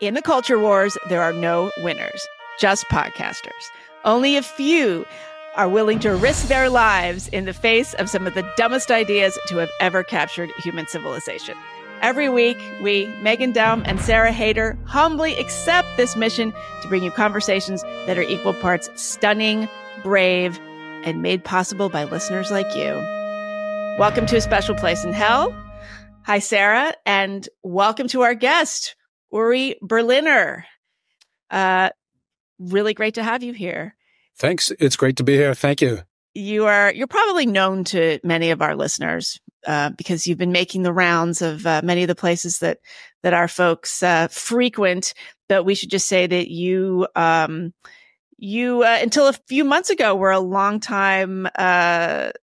In the culture wars, there are no winners, just podcasters. Only a few are willing to risk their lives in the face of some of the dumbest ideas to have ever captured human civilization. Every week, we, Megan Daum and Sarah Hayter, humbly accept this mission to bring you conversations that are equal parts stunning, brave, and made possible by listeners like you. Welcome to A Special Place in Hell. Hi, Sarah, and welcome to our guest, Uri Berliner. Really great to have you here. Thanks. It's great to be here. Thank you. You're probably known to many of our listeners because you've been making the rounds of many of the places that our folks frequent. But we should just say that you until a few months ago were a longtime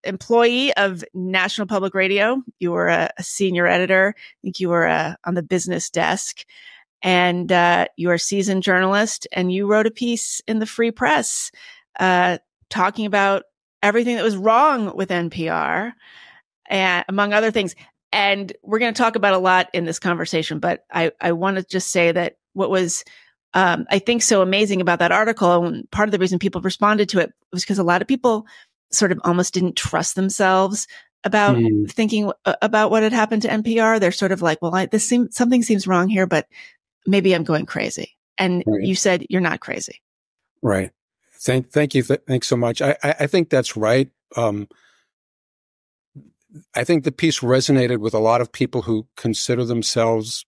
employee of National Public Radio. You were a senior editor. I think you were on the business desk. And you're a seasoned journalist, and you wrote a piece in the Free Press talking about everything that was wrong with NPR, and among other things. And we're going to talk about a lot in this conversation, but I want to just say that what was, I think, so amazing about that article, and part of the reason people responded to it was because a lot of people sort of almost didn't trust themselves about thinking about what had happened to NPR. They're sort of like, well, something seems wrong here, but maybe I'm going crazy. And right. You said you're not crazy. Right. Thank you. Thanks so much. I think that's right. I think the piece resonated with a lot of people who consider themselves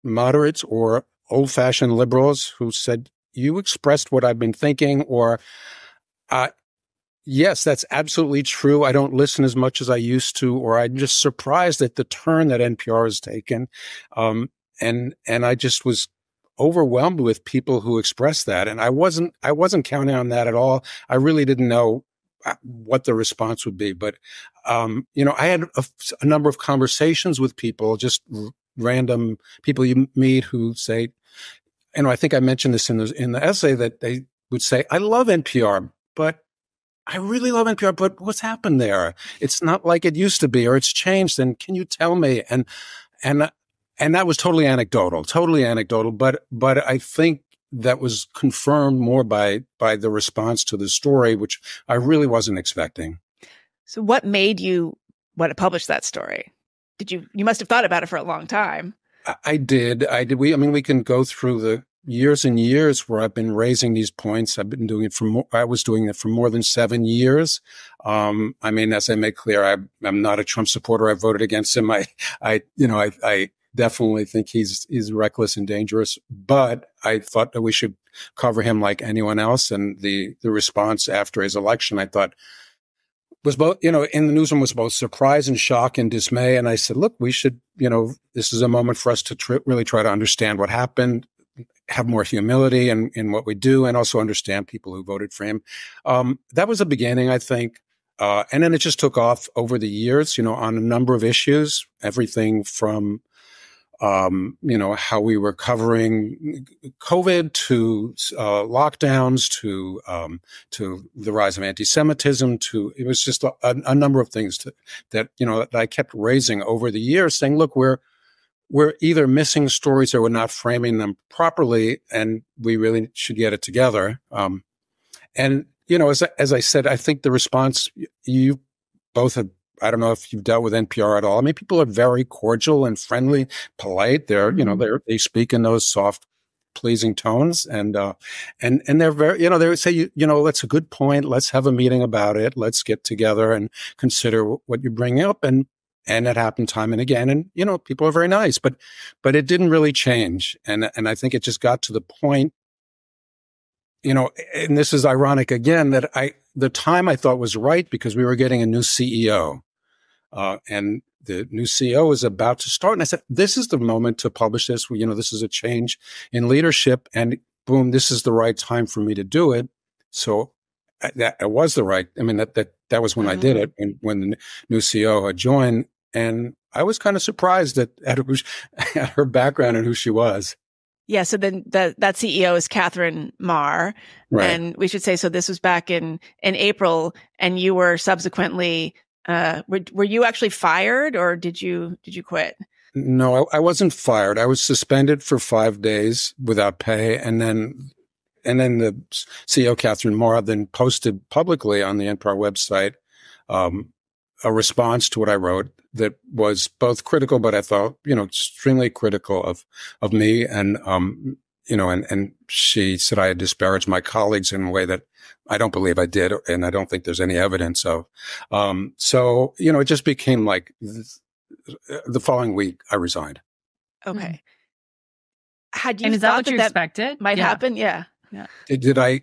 moderates or old-fashioned liberals who said, you expressed what I've been thinking, or yes, that's absolutely true. I don't listen as much as I used to, or I'm just surprised at the turn that NPR has taken. And I just was overwhelmed with people who expressed that. And I wasn't counting on that at all. I really didn't know what the response would be. But, I had a number of conversations with people, just random people you meet who say, I think I mentioned this in the essay, that they would say, I love NPR, but I really love NPR, but what's happened there? It's not like it used to be, or it's changed. And can you tell me? And that was totally anecdotal, but I think that was confirmed more by the response to the story, which I really wasn't expecting. So what made you want to publish that story? You must have thought about it for a long time. I did. We can go through the years and years where I've been raising these points. I've been doing it I was doing it for more than 7 years. As I made clear, I'm not a Trump supporter. I voted against him. I definitely think he's reckless and dangerous, but I thought that we should cover him like anyone else. And the response after his election, I thought, was both, in the newsroom, was both surprise and shock and dismay. And I said, look, we should, this is a moment for us to really try to understand what happened, have more humility in what we do, and also understand people who voted for him. That was the beginning, I think. And then it just took off over the years, on a number of issues, everything from how we were covering COVID to lockdowns to the rise of anti-Semitism it was just a number of things that I kept raising over the years, saying, look, we're either missing stories or we're not framing them properly, and we really should get it together. As I said, I think the response you both have. I don't know if you've dealt with NPR at all. People are very cordial and friendly, polite. They speak in those soft, pleasing tones, and they're very, they say, that's a good point. Let's have a meeting about it. Let's get together and consider what you bring up. And it happened time and again. And, people are very nice, but it didn't really change. And I think it just got to the point, and this is ironic again, that the time I thought was right because we were getting a new CEO. And the new CEO is about to start. And I said, this is the moment to publish this. This is a change in leadership, and boom, this is the right time for me to do it. So that was the right, that was when I did it, and when the new CEO had joined. And I was kind of surprised at her background and who she was. Yeah. So then that CEO is Catherine Marr. Right. And we should say, so this was back in April, and you were subsequently, were you actually fired, or did you quit? No, I wasn't fired. I was suspended for 5 days without pay. And then the CEO, Catherine Moore, then posted publicly on the NPR website, a response to what I wrote that was both critical, but I thought, extremely critical of me. And, and she said I had disparaged my colleagues in a way that I don't believe I did. And I don't think there's any evidence of. So, it just became like the following week I resigned. Okay. Had you and is that thought what you expected? Might happen? Yeah. Did I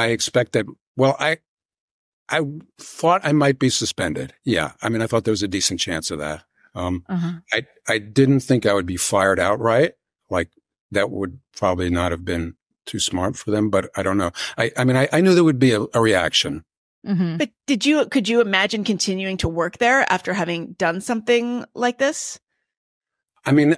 expect that? Well, I thought I might be suspended. Yeah. I mean, I thought there was a decent chance of that. I didn't think I would be fired outright. Like that would probably not have been too smart for them, but I don't know. I mean, I knew there would be a reaction. But could you imagine continuing to work there after having done something like this? I mean,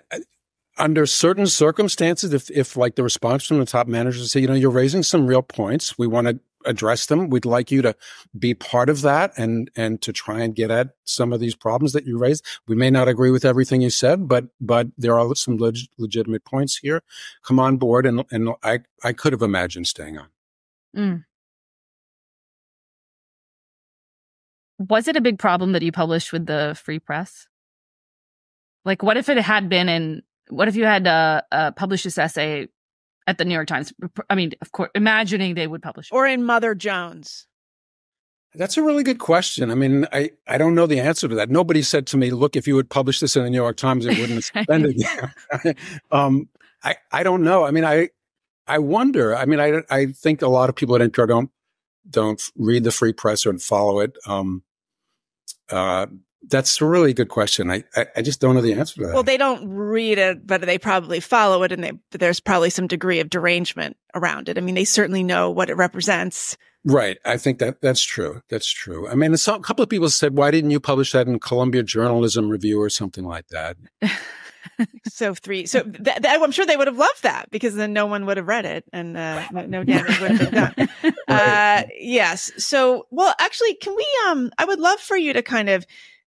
under certain circumstances, if like the response from the top managers say, you're raising some real points, we want to address them. We'd like you to be part of that and to try and get at some of these problems that you raised. We may not agree with everything you said, but there are some legitimate points here. Come on board. And I could have imagined staying on. Mm. Was it a big problem that you published with the Free Press? Like, what if it had been what if you had published this essay at the New York Times? I mean, of course, imagining they would publish it. Or in Mother Jones. That's a really good question. I mean, I don't know the answer to that. Nobody said to me, look, if you would publish this in the New York Times, it wouldn't have suspended you. I don't know. I mean, I wonder. I mean, I think a lot of people at NPR don't read the Free Press or follow it. That's a really good question. I just don't know the answer to that. Well, they don't read it, but they probably follow it, and there's probably some degree of derangement around it. I mean, they certainly know what it represents. Right. I think that's true. That's true. I mean, a couple of people said, why didn't you publish that in Columbia Journalism Review or something like that? I'm sure they would have loved that, because then no one would have read it, and no damage would have been done. Right. Yes. So, well, actually, can we? I would love for you to kind of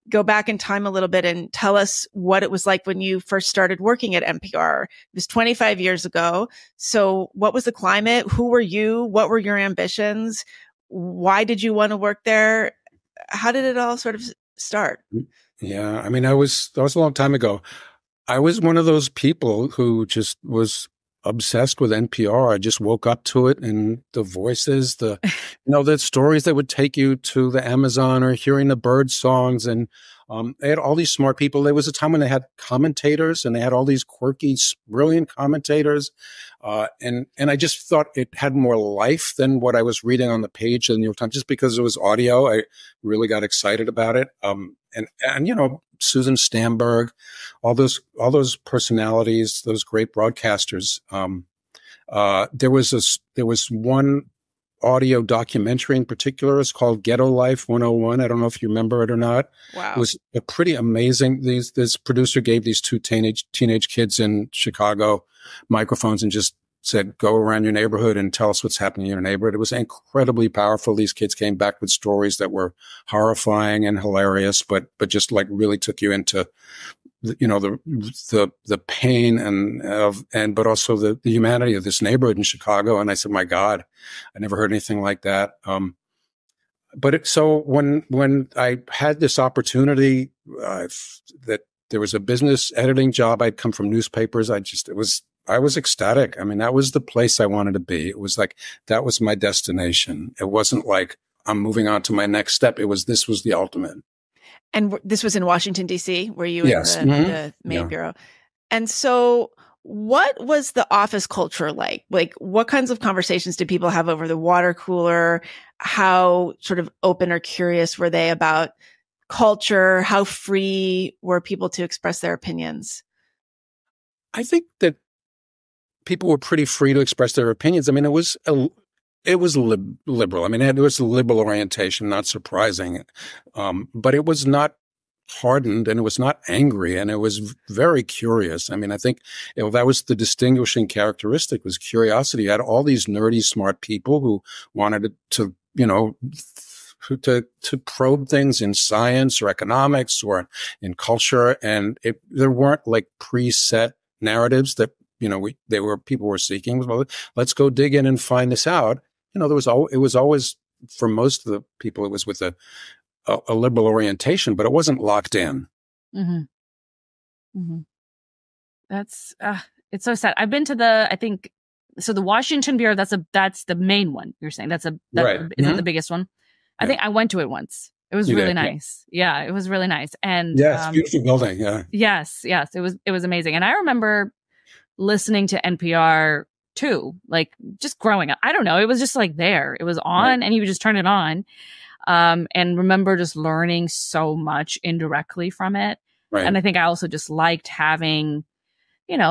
go back in time a little bit and tell us what it was like when you first started working at NPR. It was 25 years ago. So, what was the climate? Who were you? What were your ambitions? Why did you want to work there? How did it all sort of start? Yeah, I mean, that was a long time ago. I was one of those people who just was obsessed with NPR. I just woke up to it, and the voices, the stories that would take you to the Amazon, or hearing the bird songs. And they had all these smart people. There was a time when they had commentators, and they had all these quirky, brilliant commentators. And I just thought it had more life than what I was reading on the page of the New York Times, just because it was audio. I really got excited about it. And Susan Stamberg, all those personalities, those great broadcasters. There was one audio documentary in particular. It's called Ghetto Life 101. I don't know if you remember it or not. Wow. It was a pretty amazing. This producer gave these two teenage kids in Chicago microphones and just said, go around your neighborhood and tell us what's happening in your neighborhood. It was incredibly powerful. These kids came back with stories that were horrifying and hilarious, but just like really took you into the pain but also the humanity of this neighborhood in Chicago. And I said, my God, I never heard anything like that. So when I had this opportunity, that there was a business editing job, I'd come from newspapers. I was ecstatic. I mean, that was the place I wanted to be. It was like, that was my destination. It wasn't like I'm moving on to my next step. This was the ultimate. And this was in Washington, D.C., where you yes. were the main bureau. And so what was the office culture like? Like, what kinds of conversations did people have over the water cooler? How sort of open or curious were they about culture? How free were people to express their opinions? I think that people were pretty free to express their opinions. I mean, it was liberal. I mean, it was a liberal orientation, not surprising. But it was not hardened, and it was not angry, and it was very curious. I mean, I think that was the distinguishing characteristic, was curiosity. You had all these nerdy, smart people who wanted to to probe things in science or economics or in culture. And there weren't like preset narratives that, people were seeking. Well, let's go dig in and find this out. It was always, for most of the people, it was with a liberal orientation, but it wasn't locked in. Mm-hmm. Mm-hmm. That's, it's so sad. I've been to the Washington Bureau, that's the main one you're saying. Right. Is that the biggest one? I think I went to it once. It was really nice. Yeah, it was really nice. And yeah, it's a beautiful building. Yeah. Yes. It was amazing. And I remember listening to NPR too, like just growing up. I don't know. It was just like there. It was on and you would just turn it on. And remember just learning so much indirectly from it. Right. And I think I also just liked having,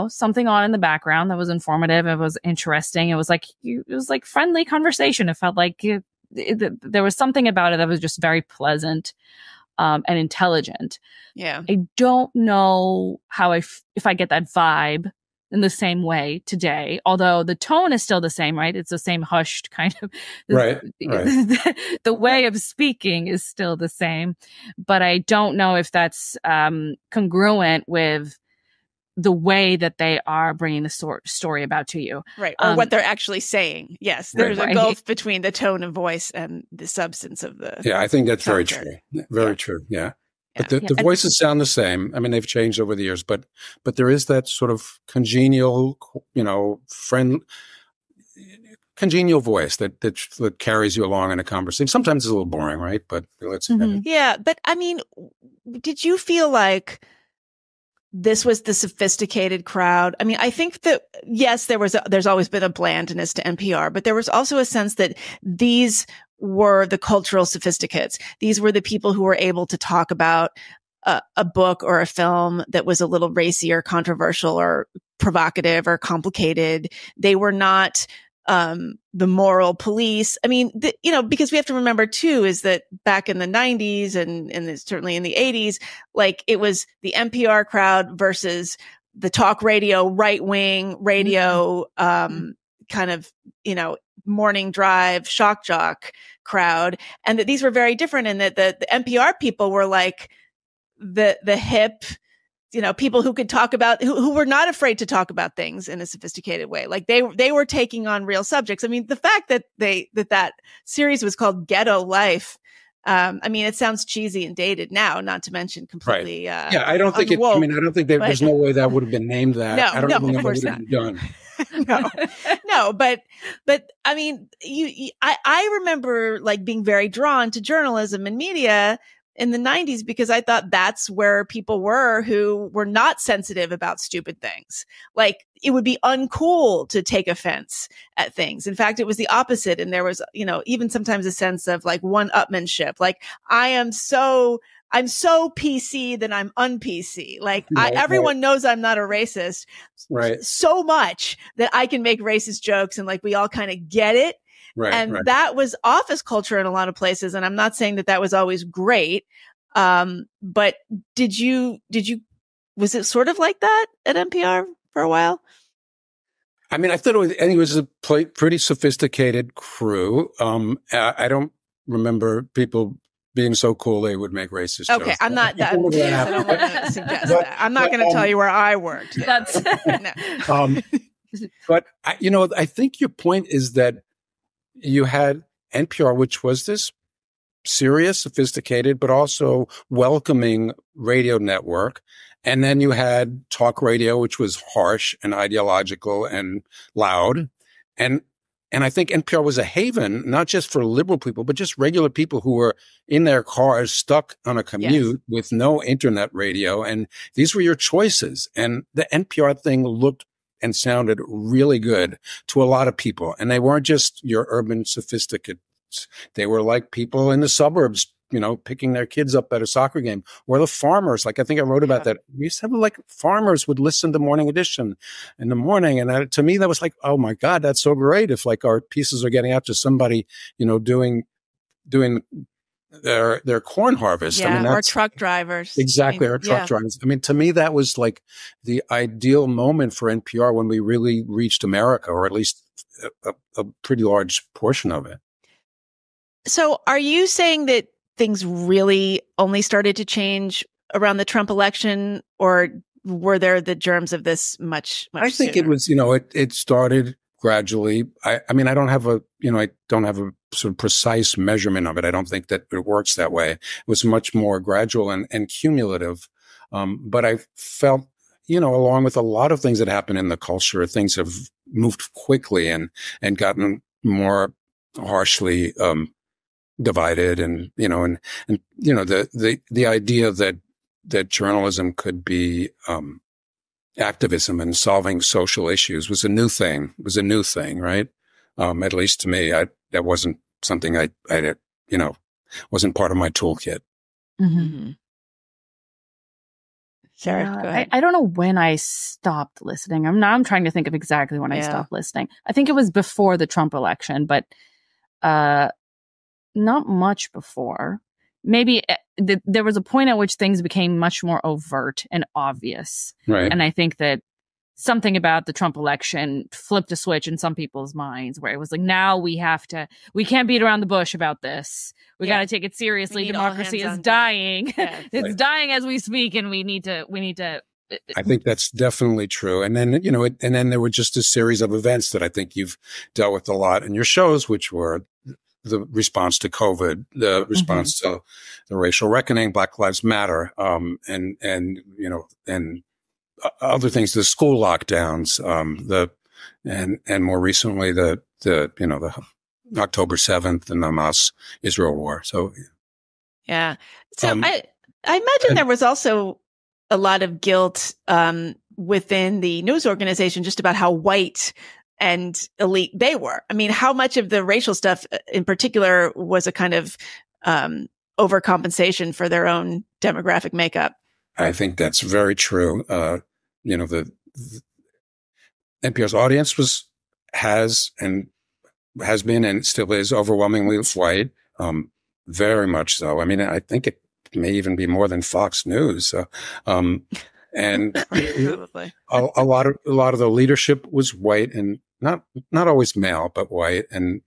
something on in the background that was informative. It was interesting. It was like friendly conversation. It felt like there was something about it that was just very pleasant, and intelligent. Yeah. I don't know how if I get that vibe in the same way today, although the tone is still the same, right? It's the same hushed kind of, right. The way of speaking is still the same, but I don't know if that's congruent with the way that they are bringing the story about to you. Right. Or what they're actually saying. Yes. There's a gulf between the tone of voice and the substance of the. Yeah, I think that's very true. Very true. Yeah. But the voices sound the same. I mean, they've changed over the years, but there is that sort of congenial, congenial voice that carries you along in a conversation. Sometimes it's a little boring, right? But let's. Yeah, but I mean, did you feel like this was the sophisticated crowd? I mean, I think that yes, there's always been a blandness to NPR, but there was also a sense that these were the cultural sophisticates. These were the people who were able to talk about a book or a film that was a little racy or controversial or provocative or complicated. They were not the moral police. I mean, because we have to remember too, is that back in the 90s and certainly in the 80s, like it was the NPR crowd versus the talk radio, right wing radio, kind of, morning drive, shock jock crowd. And that these were very different, and that the NPR people were like the hip, people who could talk about, who were not afraid to talk about things in a sophisticated way. Like they were taking on real subjects. I mean, the fact that that series was called Ghetto Life. I mean, it sounds cheesy and dated now, not to mention completely. Right. I don't think unwoke, I don't think there's no way that would have been named that. No, I don't think of course that would have been done. No, but I mean, I remember like being very drawn to journalism and media in the 90s because I thought that's where people were who were not sensitive about stupid things. Like it would be uncool to take offense at things. In fact, it was the opposite. And there was, even sometimes a sense of like one-upmanship. Like I'm so PC that I'm un-PC. Like everyone knows I'm not a racist, right? So much that I can make racist jokes and like we all kind of get it. Right, and that was office culture in a lot of places. And I'm not saying that was always great. But was it sort of like that at NPR for a while? I mean, I thought it was a pretty sophisticated crew. I don't remember people being so cool they would make racist jokes. Okay, I'm not that. I don't want to suggest that. I'm not going to tell you where I worked. That's no. But I think your point is that you had NPR, which was this serious, sophisticated, but also welcoming radio network. And then you had talk radio, which was harsh and ideological and loud. And I think NPR was a haven, not just for liberal people, but just regular people who were in their cars, stuck on a commute with no internet radio. And these were your choices. And the NPR thing looked and sounded really good to a lot of people. And they weren't just your urban sophisticates. They were like people in the suburbs, picking their kids up at a soccer game, or the farmers. Like I think I wrote about that. We used to have like farmers would listen to Morning Edition in the morning. And to me, that was like, oh my God, that's so great. If like our pieces are getting out to somebody, doing their corn harvest. Yeah, or truck drivers. Exactly, or truck drivers. I mean, to me, that was like the ideal moment for NPR when we really reached America, or at least a pretty large portion of it. So are you saying that things really only started to change around the Trump election, or were there the germs of this much I think sooner? it was, it started gradually. I mean, I don't have a sort of precise measurement of it. I don't think that it works that way. It was much more gradual and cumulative. But I felt, along with a lot of things that happen in the culture, things have moved quickly and gotten more harshly, divided. And, the idea that journalism could be, activism and solving social issues was a new thing, right? At least to me, that wasn't something I wasn't part of my toolkit. Mm-hmm. Sarah, go ahead. I don't know when I stopped listening. I'm trying to think of exactly when I stopped listening. I think it was before the Trump election, but not much before. Maybe there was a point at which things became much more overt and obvious. Right. And I think that something about the Trump election flipped a switch in some people's minds where it was like, now we can't beat around the bush about this. We got to take it seriously. Democracy is dying. Yeah. It's dying as we speak. And we need to. I think that's definitely true. And then, and then there were just a series of events that I think you've dealt with a lot in your shows, which were the response to COVID, the response to the racial reckoning, Black Lives Matter, and other things, the school lockdowns, and more recently the October 7th and the Hamas Israel war. So, yeah. So I imagine there was also a lot of guilt, within the news organization just about how white and elite they were. I mean, how much of the racial stuff in particular was a kind of overcompensation for their own demographic makeup? I think that's very true. The NPR's audience has been and still is overwhelmingly white, very much so. I mean, I think it may even be more than Fox News. And a lot of the leadership was white and not always male, but white. And,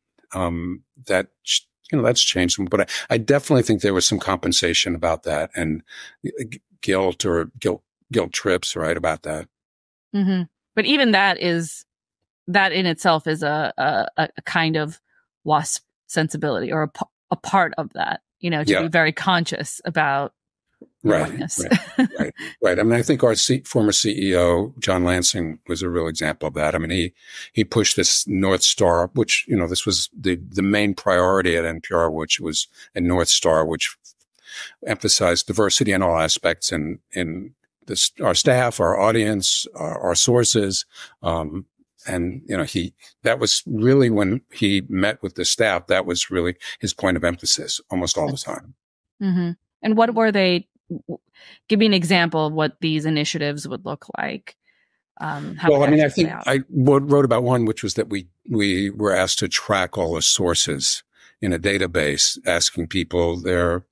that's changed some, but I definitely think there was some compensation about that and guilt trips, right, about that. Mm-hmm. But even that in itself is a kind of WASP sensibility or a part of that, to be very conscious about. Right. I mean, I think our former CEO, John Lansing, was a real example of that. I mean, he pushed this North Star, which, this was the main priority at NPR, which was a North Star, which emphasized diversity in all aspects in our staff, our audience, our sources. And, that was really when he met with the staff, that was really his point of emphasis almost all the time. Mm-hmm. And what were they? Give me an example of what these initiatives would look like. Well, I mean, I think I wrote about one, which was that we were asked to track all the sources in a database, asking people their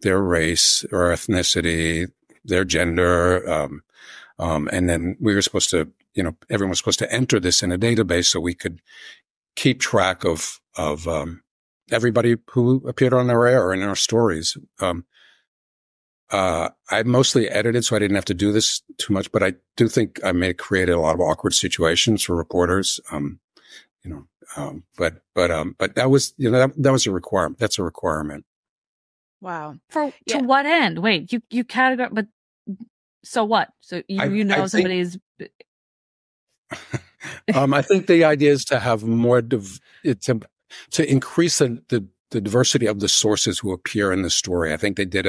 race or ethnicity, their gender, and then we were supposed to, everyone was supposed to enter this in a database so we could keep track of everybody who appeared on our air or in our stories. I mostly edited, so I didn't have to do this too much, but I do think I may have created a lot of awkward situations for reporters. But that was, that was a requirement. That's a requirement. Wow. To what end? Wait, you categorize, but so what? So somebody's. I think the idea is to have more, to increase the diversity of the sources who appear in the story. I think they did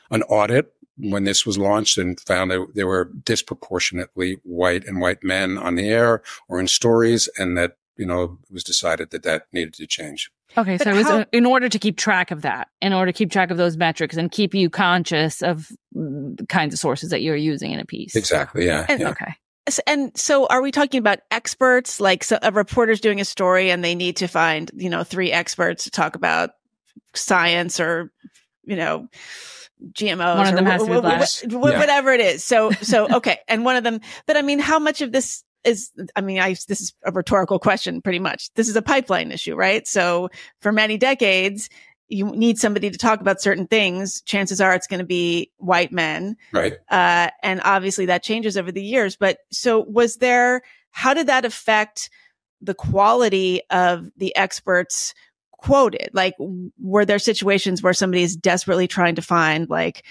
an audit when this was launched and found that there were disproportionately white and white men on the air or in stories, and that, it was decided that needed to change. Okay, so it was in order to keep track of that, in order to keep track of those metrics and keep you conscious of the kinds of sources that you're using in a piece. Exactly, yeah. Okay. And so are we talking about experts, like a reporter's doing a story and they need to find, 3 experts to talk about science or, GMOs, one of them has to be black. Whatever it is. So, okay. And one of them, but I mean, how much of this this is a rhetorical question, pretty much. This is a pipeline issue, right? So for many decades, you need somebody to talk about certain things. Chances are it's going to be white men. Right. And obviously that changes over the years. But so how did that affect the quality of the experts quoted? Like, were there situations where somebody is desperately trying to find, like,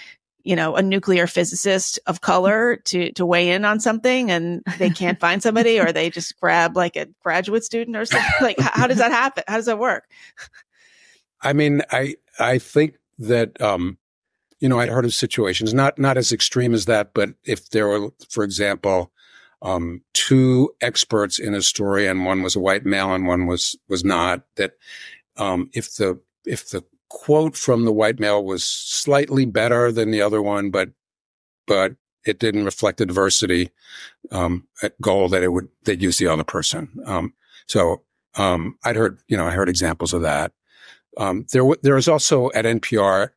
a nuclear physicist of color to weigh in on something, and they can't find somebody, or they just grab like a graduate student or something? Like, how does that happen? How does that work? I mean, I think that, I heard of situations, not as extreme as that, but if there were, for example, two experts in a story and one was a white male and one was not, that, if the quote from the white male was slightly better than the other one, but it didn't reflect the diversity, goal that they'd use the other person. I heard examples of that. There is also at NPR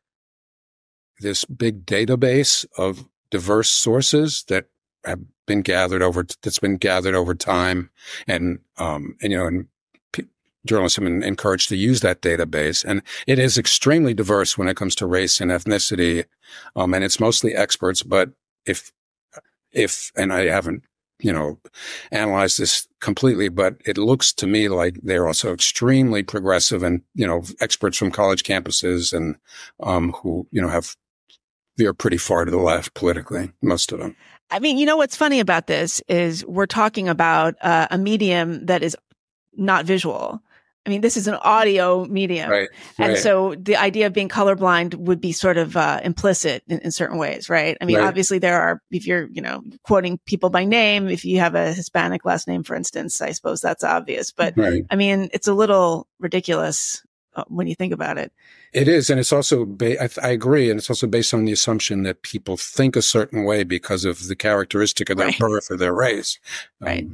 this big database of diverse sources that have been gathered over time, and journalists have been encouraged to use that database, and it is extremely diverse when it comes to race and ethnicity, and it's mostly experts. But if and I haven't analyze this completely, but it looks to me like they're also extremely progressive and, experts from college campuses and, who, veer pretty far to the left politically, most of them. I mean, what's funny about this is we're talking about a medium that is not visual. I mean, this is an audio medium. Right. And so the idea of being colorblind would be sort of implicit in certain ways, right? I mean, obviously there are, if you're, quoting people by name, if you have a Hispanic last name, for instance, I suppose that's obvious. But I mean, it's a little ridiculous when you think about it. It is. And it's also, I agree. And it's also based on the assumption that people think a certain way because of the characteristic of their birth or their race. Right.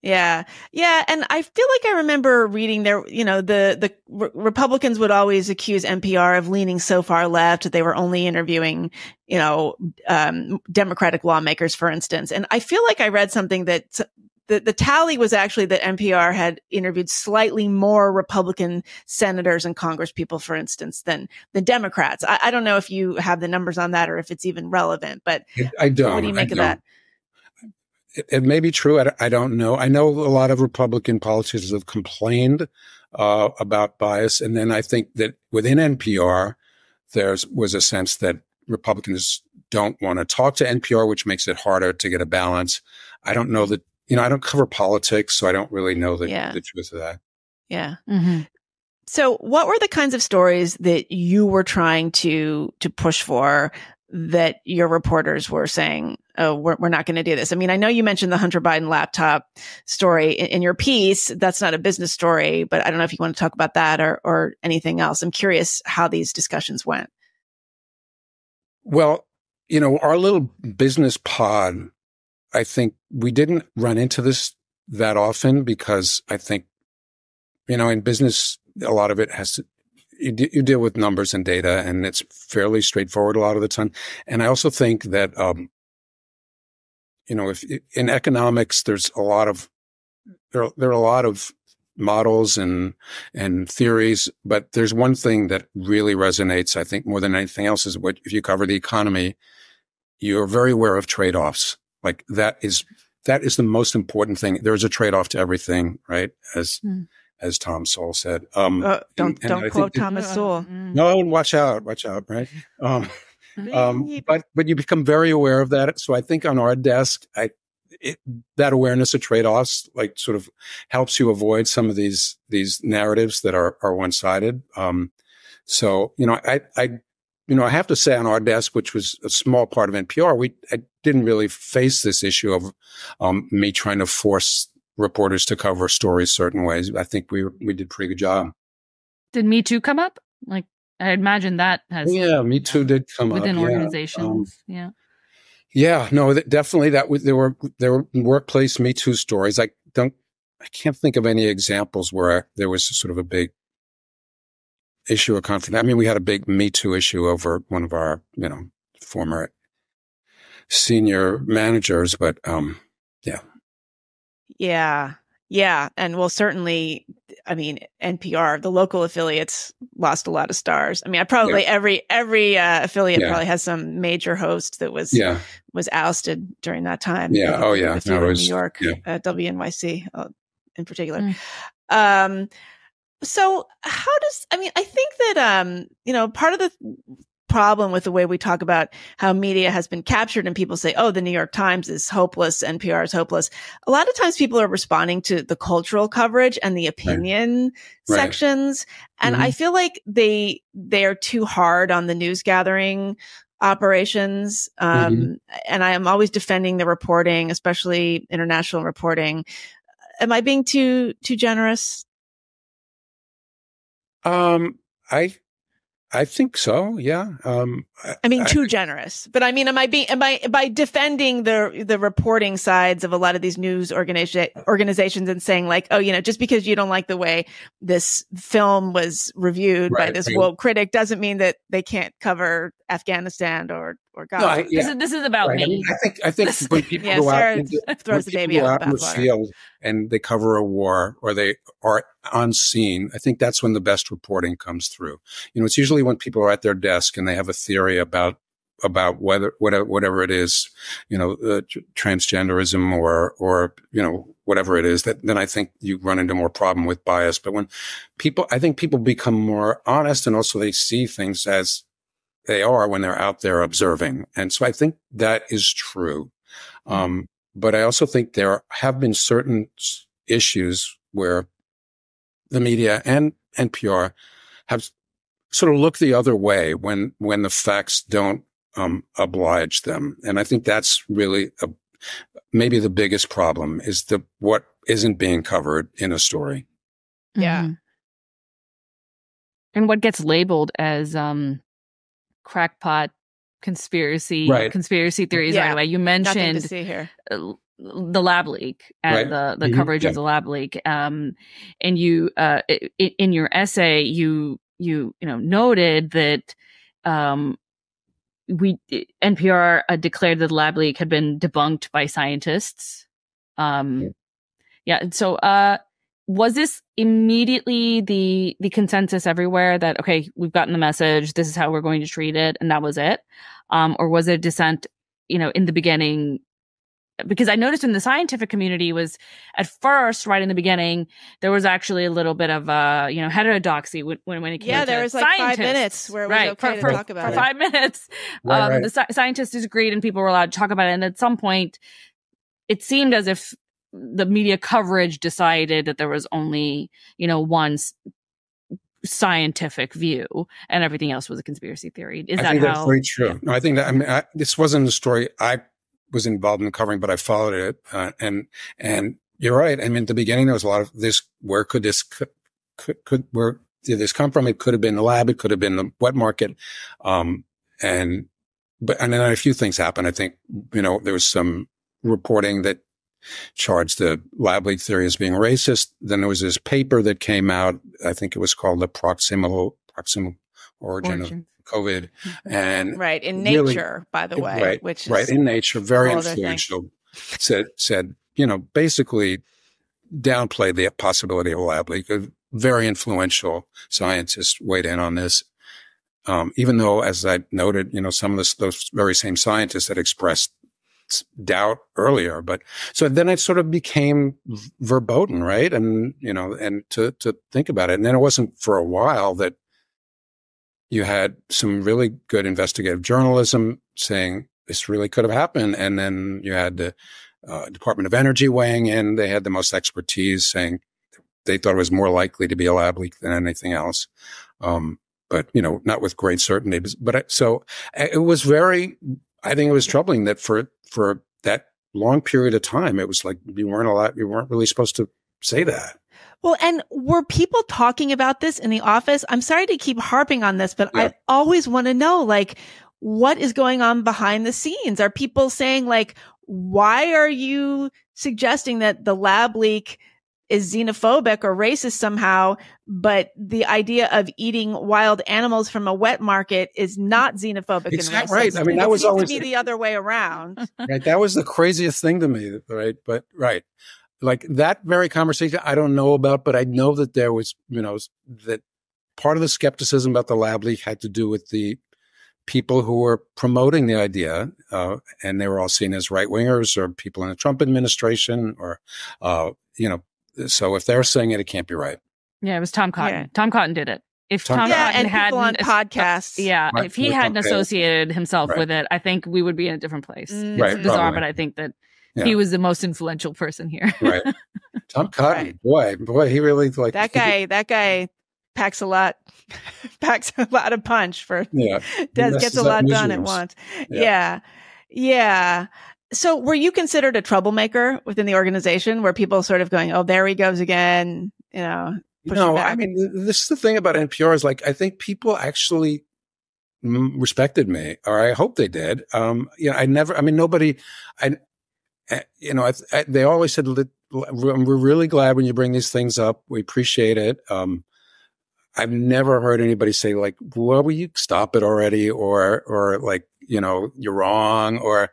Yeah. Yeah. And I feel like I remember reading there, the Republicans would always accuse NPR of leaning so far left that they were only interviewing, Democratic lawmakers, for instance. And I feel like I read something that the tally was actually that NPR had interviewed slightly more Republican senators and congresspeople, for instance, than the Democrats. I don't know if you have the numbers on that or if it's even relevant, but I don't. What do you make of that? It may be true. I don't know. I know a lot of Republican politicians have complained about bias. And then I think that within NPR, was a sense that Republicans don't want to talk to NPR, which makes it harder to get a balance. I don't know that, I don't cover politics, so I don't really know the truth of that. Yeah. Mm-hmm. So what were the kinds of stories that you were trying to push for that your reporters were saying, oh, we're not going to do this? I mean, I know you mentioned the Hunter Biden laptop story in your piece. That's not a business story, but I don't know if you want to talk about that or anything else. I'm curious how these discussions went. Well, our little business pod, I think we didn't run into this that often because I think, in business, a lot of it has to, you deal with numbers and data, and it's fairly straightforward a lot of the time. And I also think that, if in economics, there are a lot of models and theories, but there's one thing that really resonates, I think, more than anything else is if you cover the economy, you're very aware of trade-offs. Like that is the most important thing. There's a trade-off to everything, right? As Tom Sowell said. Don't quote Thomas Sowell. No, watch out, right? But you become very aware of that. So I think on our desk, that awareness of trade-offs, like, sort of helps you avoid some of these narratives that are one-sided. I have to say on our desk, which was a small part of NPR, I didn't really face this issue of me trying to force reporters to cover stories certain ways. I think we did a pretty good job. Did Me Too come up? Like, I imagine that has. Yeah, Me Too did come up within organizations. Yeah, no, definitely there were workplace Me Too stories. I can't think of any examples where there was sort of a big issue of conflict. I mean, we had a big Me Too issue over one of our, former senior managers, but yeah. Yeah. Yeah. And well, certainly, I mean, NPR, the local affiliates lost a lot of stars. I mean, every affiliate probably has some major host that was ousted during that time. Yeah. Oh, yeah. A few in New York, WNYC in particular. So I think that, part of the problem with the way we talk about how media has been captured and people say, oh, the New York Times is hopeless, NPR is hopeless. A lot of times people are responding to the cultural coverage and the opinion sections. And I feel like they are too hard on the news gathering operations. And I am always defending the reporting, especially international reporting. Am I being too generous? I think so. Yeah. Too generous, but I mean, am I by defending the reporting sides of a lot of these news organizations and saying like, oh, just because you don't like the way this film was reviewed by this woke critic doesn't mean that they can't cover Afghanistan or Gaza. No, this is about me. I think when people go out throws the baby out in the field and they cover a war or they are on scene, I think that's when the best reporting comes through. It's usually when people are at their desk and they have a theory about whatever it is, transgenderism or whatever it is, then I think you run into more problem with bias. But I think people become more honest, and also they see things as they are when they're out there observing. And so I think that is true. But I also think there have been certain issues where the media and NPR have sort of looked the other way when the facts don't oblige them. And I think that's really maybe the biggest problem is what isn't being covered in a story. Yeah. And what gets labeled as crackpot conspiracy theories right away. You mentioned to see here. The lab leak and the coverage of the lab leak. And you in your essay you noted that NPR declared that the lab leak had been debunked by scientists. So was this immediately the consensus everywhere that, okay, we've gotten the message, this is how we're going to treat it, and that was it? Or was it dissent, in the beginning? Because I noticed in the scientific community was at first, right in the beginning, there was actually a little bit of, heterodoxy when it came to there was like scientists. 5 minutes where it was okay to talk about it. For 5 minutes. The scientists disagreed and people were allowed to talk about it. And at some point, it seemed as if the media coverage decided that there was only, one scientific view and everything else was a conspiracy theory. I think that's very true. No, I think that, this wasn't a story I was involved in covering, but I followed it. And you're right. I mean, at the beginning, there was a lot of this, where did this come from? It could have been the lab. It could have been the wet market. And then a few things happened. I think, there was some reporting that charged the lab leak theory as being racist. Then there was this paper that came out. I think it was called the proximal origin of COVID. And in Nature, by the way, which is in Nature, very influential, said, basically downplayed the possibility of a lab leak. A very influential scientists weighed in on this. Even though, as I noted, some of those very same scientists had expressed doubt earlier, but so then it sort of became verboten, right? And, and to think about it. And then it wasn't for a while that you had some really good investigative journalism saying this really could have happened. And then you had the Department of Energy weighing in. They had the most expertise saying they thought it was more likely to be a lab leak than anything else. But, not with great certainty. But so it was I think it was troubling that for that long period of time, it was like you weren't really supposed to say that. Well, and were people talking about this in the office? I'm sorry to keep harping on this, but I always want to know, like, what is going on behind the scenes? Are people saying, like, why are you suggesting that the lab leak is xenophobic or racist somehow, but the idea of eating wild animals from a wet market is not xenophobic and racist? Right. I mean, that was always the other way around. Right. That was the craziest thing to me. Right. But like that very conversation, I don't know about, but I know that there was, that part of the skepticism about the lab leak had to do with the people who were promoting the idea, and they were all seen as right wingers or people in the Trump administration, or, so if they're saying it, it can't be right. Yeah, it was Tom Cotton. Yeah. Tom Cotton did it. If Tom Cotton and had people on podcasts, right, if he hadn't associated himself with it, I think we would be in a different place. It's bizarre, probably. But I think that he was the most influential person here. Right. Tom Cotton, boy, he really that guy packs a lot of punch gets a lot done at once. Yeah. So were you considered a troublemaker within the organization? Were people sort of going, oh, there he goes again, No, I mean, this is the thing about NPR is like, I think people actually respected me, or I hope they did. They always said, we're really glad when you bring these things up. We appreciate it. I've never heard anybody say like, well, will you stop it already? Or like, you're wrong. Or,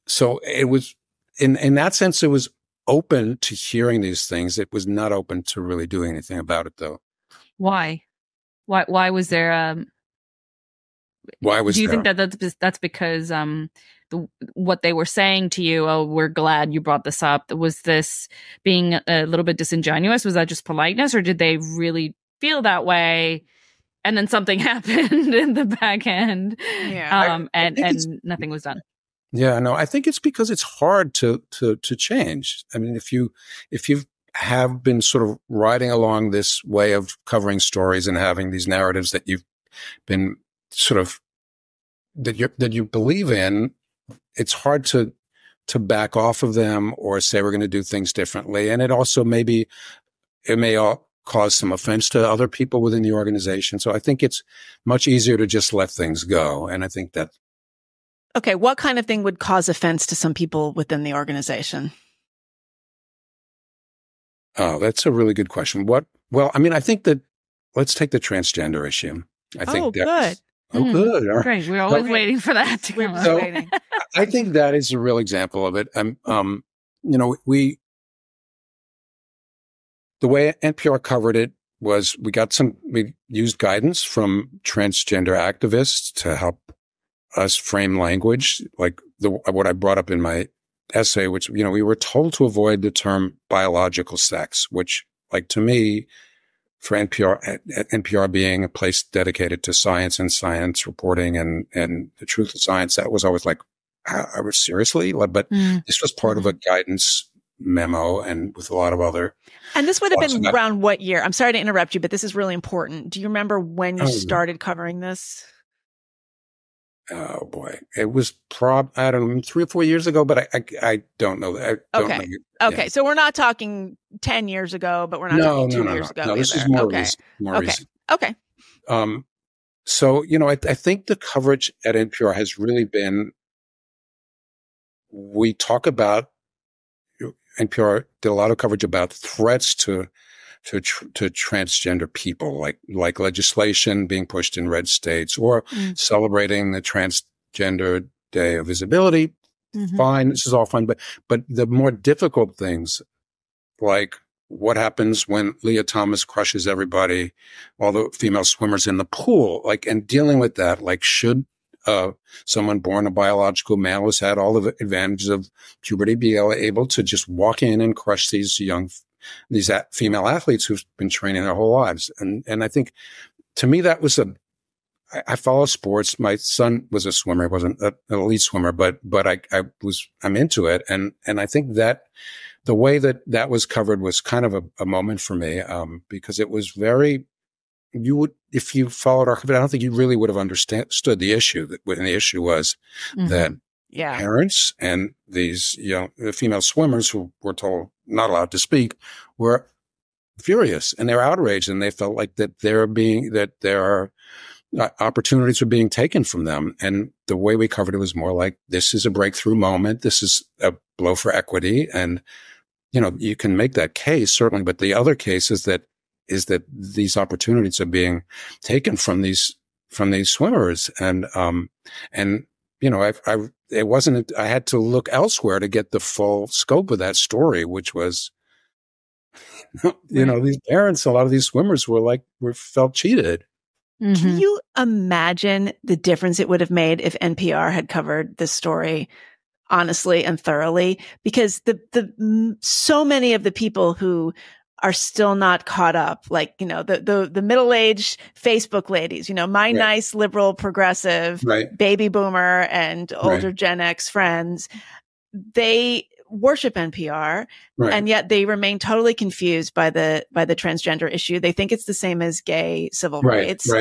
so it was in that sense, it was open to hearing these things. It was not open to really doing anything about it, though. Why was there? Do you think that's because what they were saying to you? Oh, we're glad you brought this up. Was this being a little bit disingenuous? Was that just politeness, or did they really feel that way? And then something happened in the back end, and nothing was done. Yeah, no, I think it's because it's hard to change. I mean, if you have been sort of riding along this way of covering stories and having these narratives that you've been sort of that you believe in, it's hard to back off of them or say we're going to do things differently. And it also may all cause some offense to other people within the organization. So I think it's much easier to just let things go. And I think that. Okay, what kind of thing would cause offense to some people within the organization? Oh, that's a really good question. Well, I mean, I think that let's take the transgender issue. I think good. Good. All right. Great. We're always waiting for that to come up. Waiting. I think that is a real example of it. The way NPR covered it was we used guidance from transgender activists to help us frame language, like what I brought up in my essay, which, we were told to avoid the term biological sex, which, like, to me, for NPR being a place dedicated to science and science reporting and the truth of science, that was always like, seriously? But this was part of a guidance memo and with a lot of other. And this would have been around what year? I'm sorry to interrupt you, but this is really important. Do you remember when you started covering this? Oh boy, it was I don't know, 3 or 4 years ago, but I don't know. Okay. So we're not talking 10 years ago, but we're not talking 2 years ago. No, this is more recent. Okay. So, I think the coverage at NPR has really been, we talk about, NPR did a lot of coverage about threats to transgender people, like legislation being pushed in red states or celebrating the Transgender Day of Visibility. Fine. This is all fine. But the more difficult things, like what happens when Leah Thomas crushes everybody, all the female swimmers in the pool, and dealing with that, should someone born a biological male who's had all the advantages of puberty be able to just walk in and crush these female athletes who've been training their whole lives. And I think, to me, that was I follow sports. My son was a swimmer. He wasn't an elite swimmer, but I'm into it. And I think that the way that was covered was kind of a moment for me, because it was if you followed our coverage, I don't think you really would have understood the issue. And the issue was that parents and these the female swimmers who were told not allowed to speak were furious and they were outraged, and they felt like that their opportunities were being taken from them. And the way we covered it was more like, this is a breakthrough moment. This is a blow for equity. And, you can make that case, certainly. But the other case is that these opportunities are being taken from these swimmers. And it wasn't, I had to look elsewhere to get the full scope of that story, which was, these parents, a lot of these swimmers were felt cheated. Mm-hmm. Can you imagine the difference it would have made if NPR had covered this story honestly and thoroughly? Because so many of the people who are still not caught up, like, the middle-aged Facebook ladies, my nice liberal progressive baby boomer and older Gen X friends, they worship NPR, and yet they remain totally confused by the transgender issue. They think it's the same as gay civil rights.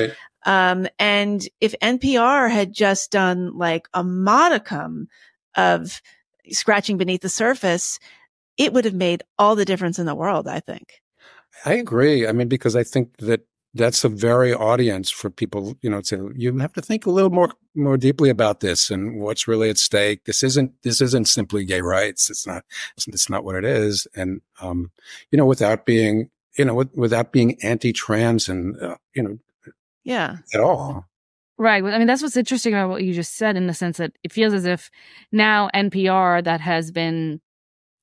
And if NPR had just done like a modicum of scratching beneath the surface, it would have made all the difference in the world, I think. I agree. I mean, because I think that's the very audience for people, to you have to think a little more deeply about this and what's really at stake. This isn't simply gay rights. It's not what it is. And, without being anti-trans and, at all. Right. I mean, that's what's interesting about what you just said, in the sense that it feels as if now NPR, that has been,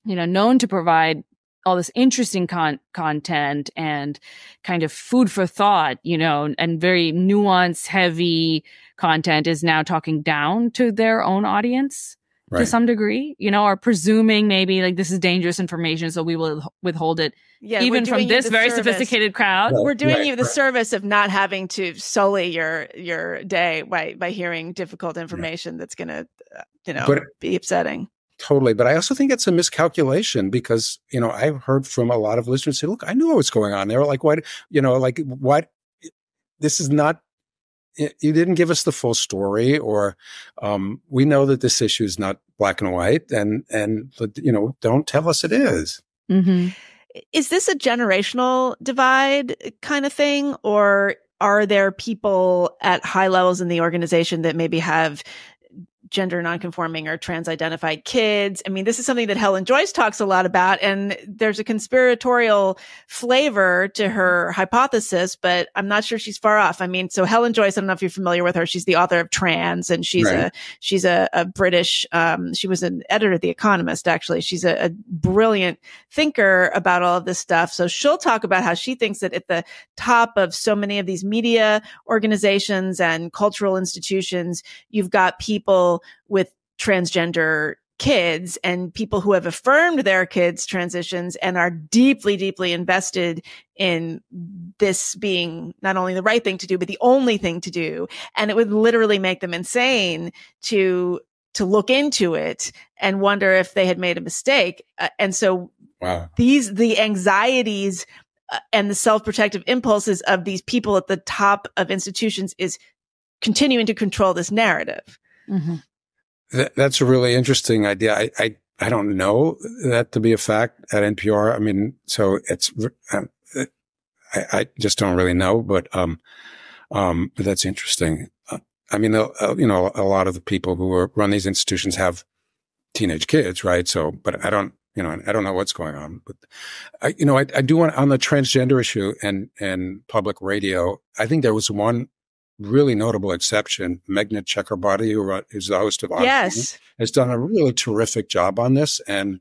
known to provide all this interesting content and kind of food for thought, and very nuanced, heavy content, is now talking down to their own audience to some degree, or presuming maybe like this is dangerous information, so we will withhold it even from this very sophisticated crowd. We're doing you the service of not having to sully your day by hearing difficult information that's going to, be upsetting. Totally. But I also think it's a miscalculation because, I've heard from a lot of listeners say, look, I knew what was going on. They were like, what, this is not, you didn't give us the full story, or, we know that this issue is not black and white, and, don't tell us it is. Mm-hmm. Is this a generational divide kind of thing, or are there people at high levels in the organization that maybe have gender nonconforming or trans-identified kids? I mean, this is something that Helen Joyce talks a lot about, and there's a conspiratorial flavor to her hypothesis, but I'm not sure she's far off. I mean, so Helen Joyce, I don't know if you're familiar with her. She's the author of Trans, and she's a British, she was an editor of The Economist, actually. She's a brilliant thinker about all of this stuff. So she'll talk about how she thinks that at the top of so many of these media organizations and cultural institutions, you've got people with transgender kids and people who have affirmed their kids' transitions and are deeply, deeply invested in this being not only the right thing to do, but the only thing to do. And it would literally make them insane to look into it and wonder if they had made a mistake. And so the anxieties and the self-protective impulses of these people at the top of institutions is continuing to control this narrative. Mm-hmm. That's a really interesting idea. I don't know that to be a fact at NPR. I mean, so it's, I just don't really know, but that's interesting. I mean, a lot of the people who run these institutions have teenage kids, right? So, but I don't know what's going on, but I do want, on the transgender issue and public radio, I think there was one really notable exception. Meghna Chakrabarti, who's the host of Yes, has done a really terrific job on this and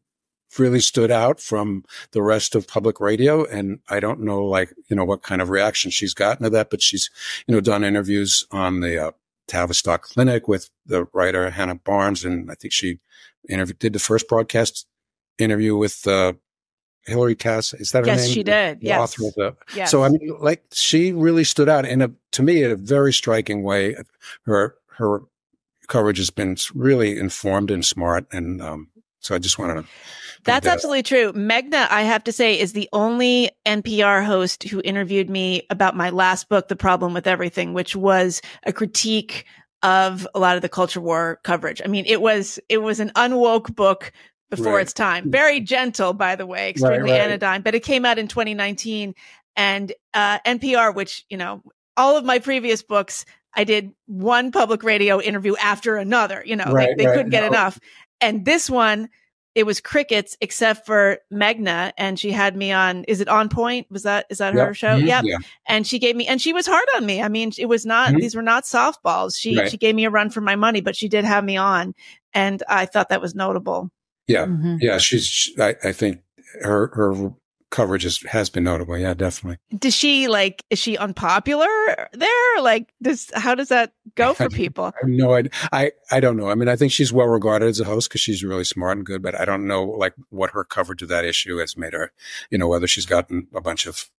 really stood out from the rest of public radio. And I don't know, what kind of reaction she's gotten to that, but she's, done interviews on the Tavistock Clinic with the writer Hannah Barnes. And I think she did the first broadcast interview with Hillary Cass. Is that her name? Yes, she did. The author of the. Yes. So I mean, she really stood out to me in a very striking way. Her coverage has been really informed and smart, and so I just wanted to. That's absolutely true. Meghna, I have to say, is the only NPR host who interviewed me about my last book, The Problem with Everything, which was a critique of a lot of the culture war coverage. I mean, it was an unwoke book before its time. Very gentle, by the way, extremely anodyne, but it came out in 2019. And NPR, which, all of my previous books, I did one public radio interview after another, they couldn't get enough. And this one, it was crickets except for Megna, and she had me on, is it On Point? Is that her show? Mm-hmm. Yep. Yeah. And she gave me, and she was hard on me. I mean, it was not, these were not softballs. She gave me a run for my money, but she did have me on. And I thought that was notable. Yeah. Yeah. I think her coverage has been notable. Yeah, definitely. Is she unpopular there? Like, how does that go for people? I have no idea. I don't know. I mean, I think she's well regarded as a host because she's really smart and good, but I don't know like what her coverage of that issue has made her, whether she's gotten a bunch of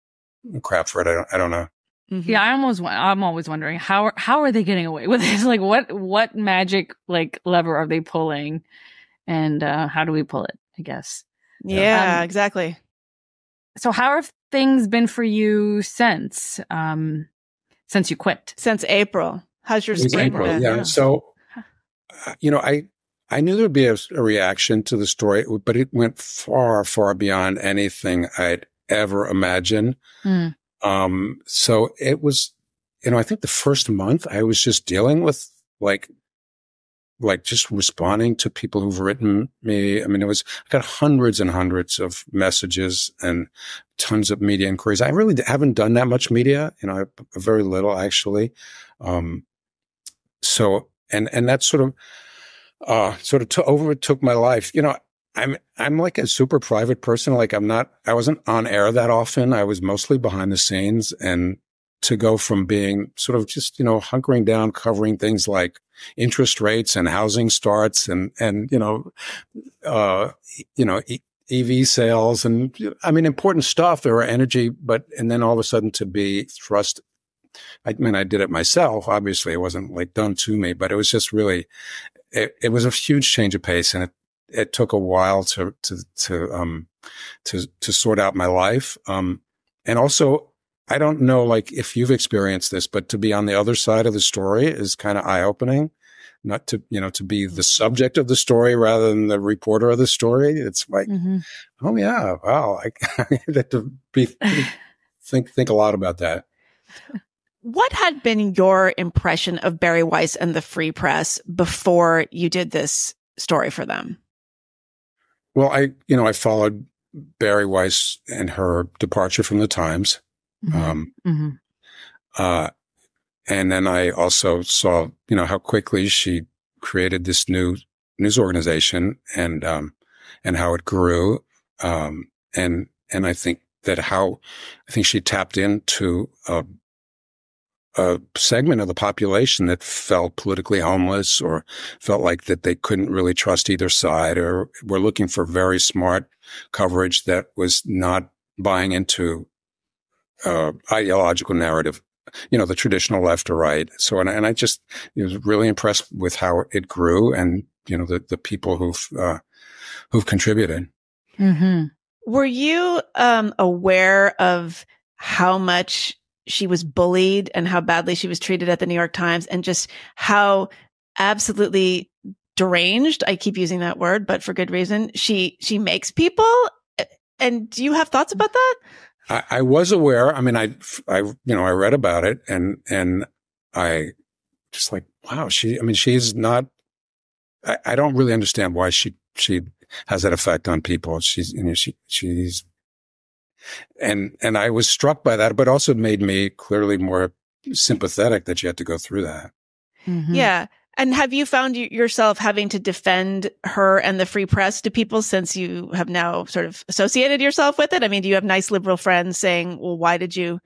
crap for it. I don't know. Mm-hmm. Yeah, I'm always wondering how are they getting away with this? Like what magic like lever are they pulling, and how do we pull it? I guess. Yeah, exactly. So how have things been for you since you quit? Since April. How's your spring been? Yeah. So, I knew there'd be a reaction to the story, but it went far, far beyond anything I'd ever imagined. So it was, I think the first month I was just dealing with like just responding to people who've written me. I mean, I got hundreds and hundreds of messages and tons of media inquiries. I really haven't done that much media, very little actually. So, and that sort of overtook my life. I'm like a super private person. Like I wasn't on air that often. I was mostly behind the scenes, and to go from being sort of just, hunkering down, covering things like interest rates and housing starts and EV sales and, I mean, important stuff or energy, and then all of a sudden to be thrust. I mean, I did it myself. Obviously, it wasn't like done to me, but it was just really, it was a huge change of pace, and it took a while to sort out my life. And also, I don't know, like, if you've experienced this, but to be on the other side of the story is kind of eye-opening. Not to, to be the subject of the story rather than the reporter of the story. It's like, oh yeah, wow. I had to think a lot about that. What had been your impression of Bari Weiss and the Free Press before you did this story for them? Well, I followed Bari Weiss and her departure from the Times. And then I also saw, how quickly she created this new news organization and how it grew. And I think she tapped into a segment of the population that felt politically homeless or felt like that they couldn't really trust either side, or were looking for very smart coverage that was not buying into ideological narrative, the traditional left or right. So, and I just was really impressed with how it grew, and the people who've contributed. Were you aware of how much she was bullied and how badly she was treated at the New York Times, and just how absolutely deranged, I keep using that word, but for good reason, she makes people? And do you have thoughts about that? I was aware. I mean, I read about it, and I just like, wow, she's not, I don't really understand why she has that effect on people. She's and I was struck by that, but also made me clearly more sympathetic that she had to go through that. Yeah. And have you found yourself having to defend her and the Free Press to people since you have now sort of associated yourself with it? I mean, do you have nice liberal friends saying, well, why did you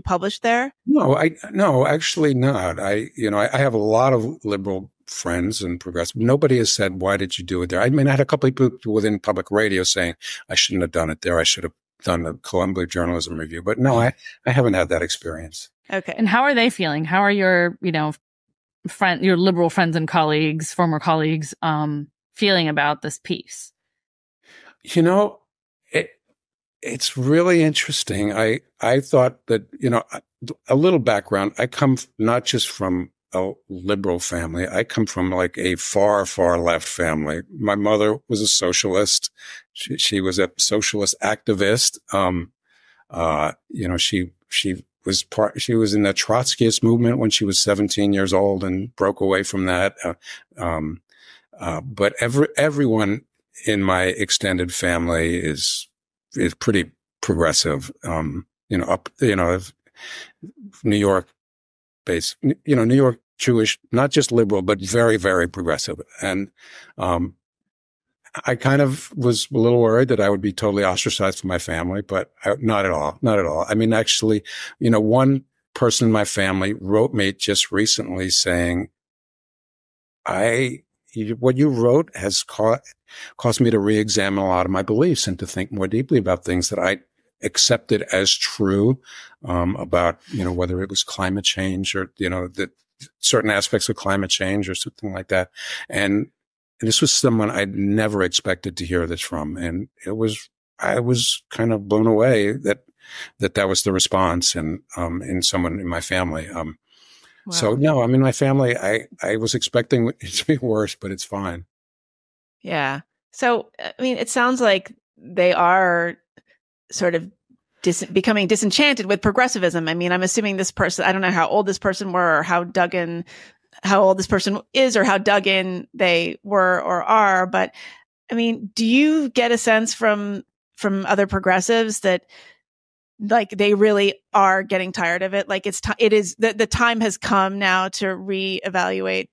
publish there? No, actually not. I have a lot of liberal friends and progressive. Nobody has said, why did you do it there? I mean, I had a couple of people within public radio saying I shouldn't have done it there. I should have done the Columbia Journalism Review, but no, I haven't had that experience. Okay. And how are they feeling? How are your, your liberal friends and colleagues, former colleagues, feeling about this piece? It's really interesting. I thought that, a little background. I come not just from a liberal family. I come from like a far, far left family. My mother was a socialist. She was a socialist activist. She was in the Trotskyist movement when she was 17 years old and broke away from that. But everyone in my extended family is pretty progressive. New York based, New York Jewish, not just liberal, but very, very progressive. And, I kind of was a little worried that I would be totally ostracized from my family, but not at all. Not at all. I mean, actually, one person in my family wrote me just recently saying, what you wrote has caused me to re-examine a lot of my beliefs and to think more deeply about things that I accepted as true, about, whether it was climate change or, that certain aspects of climate change or something like that. And this was someone I'd never expected to hear this from. And I was kind of blown away that was the response in someone in my family. Wow. So no, I mean, my family, I was expecting it to be worse, but it's fine. Yeah. So, I mean, it sounds like they are sort of becoming disenchanted with progressivism. I mean, I'm assuming this person, I don't know how old this person were or how old this person is or how dug in they were or are. But I mean, do you get a sense from other progressives that like they really are getting tired of it? Like the time has come now to reevaluate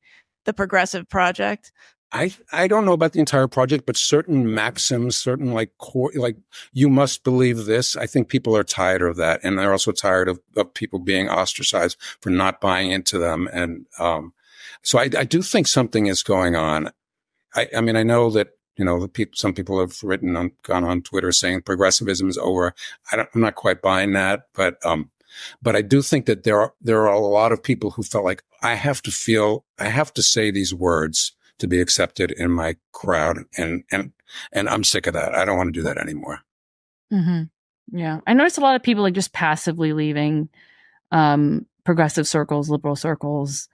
the progressive project? I don't know about the entire project, but certain maxims, certain like core, like you must believe this. I think people are tired of that. And they're also tired of people being ostracized for not buying into them. And, so I do think something is going on. I mean, I know that, some people have gone on Twitter saying progressivism is over. I'm not quite buying that, but I do think that there are a lot of people who felt like I have to say these words to be accepted in my crowd. And I'm sick of that. I don't want to do that anymore. Mm-hmm. Yeah. I noticed a lot of people like just passively leaving, progressive circles, liberal circles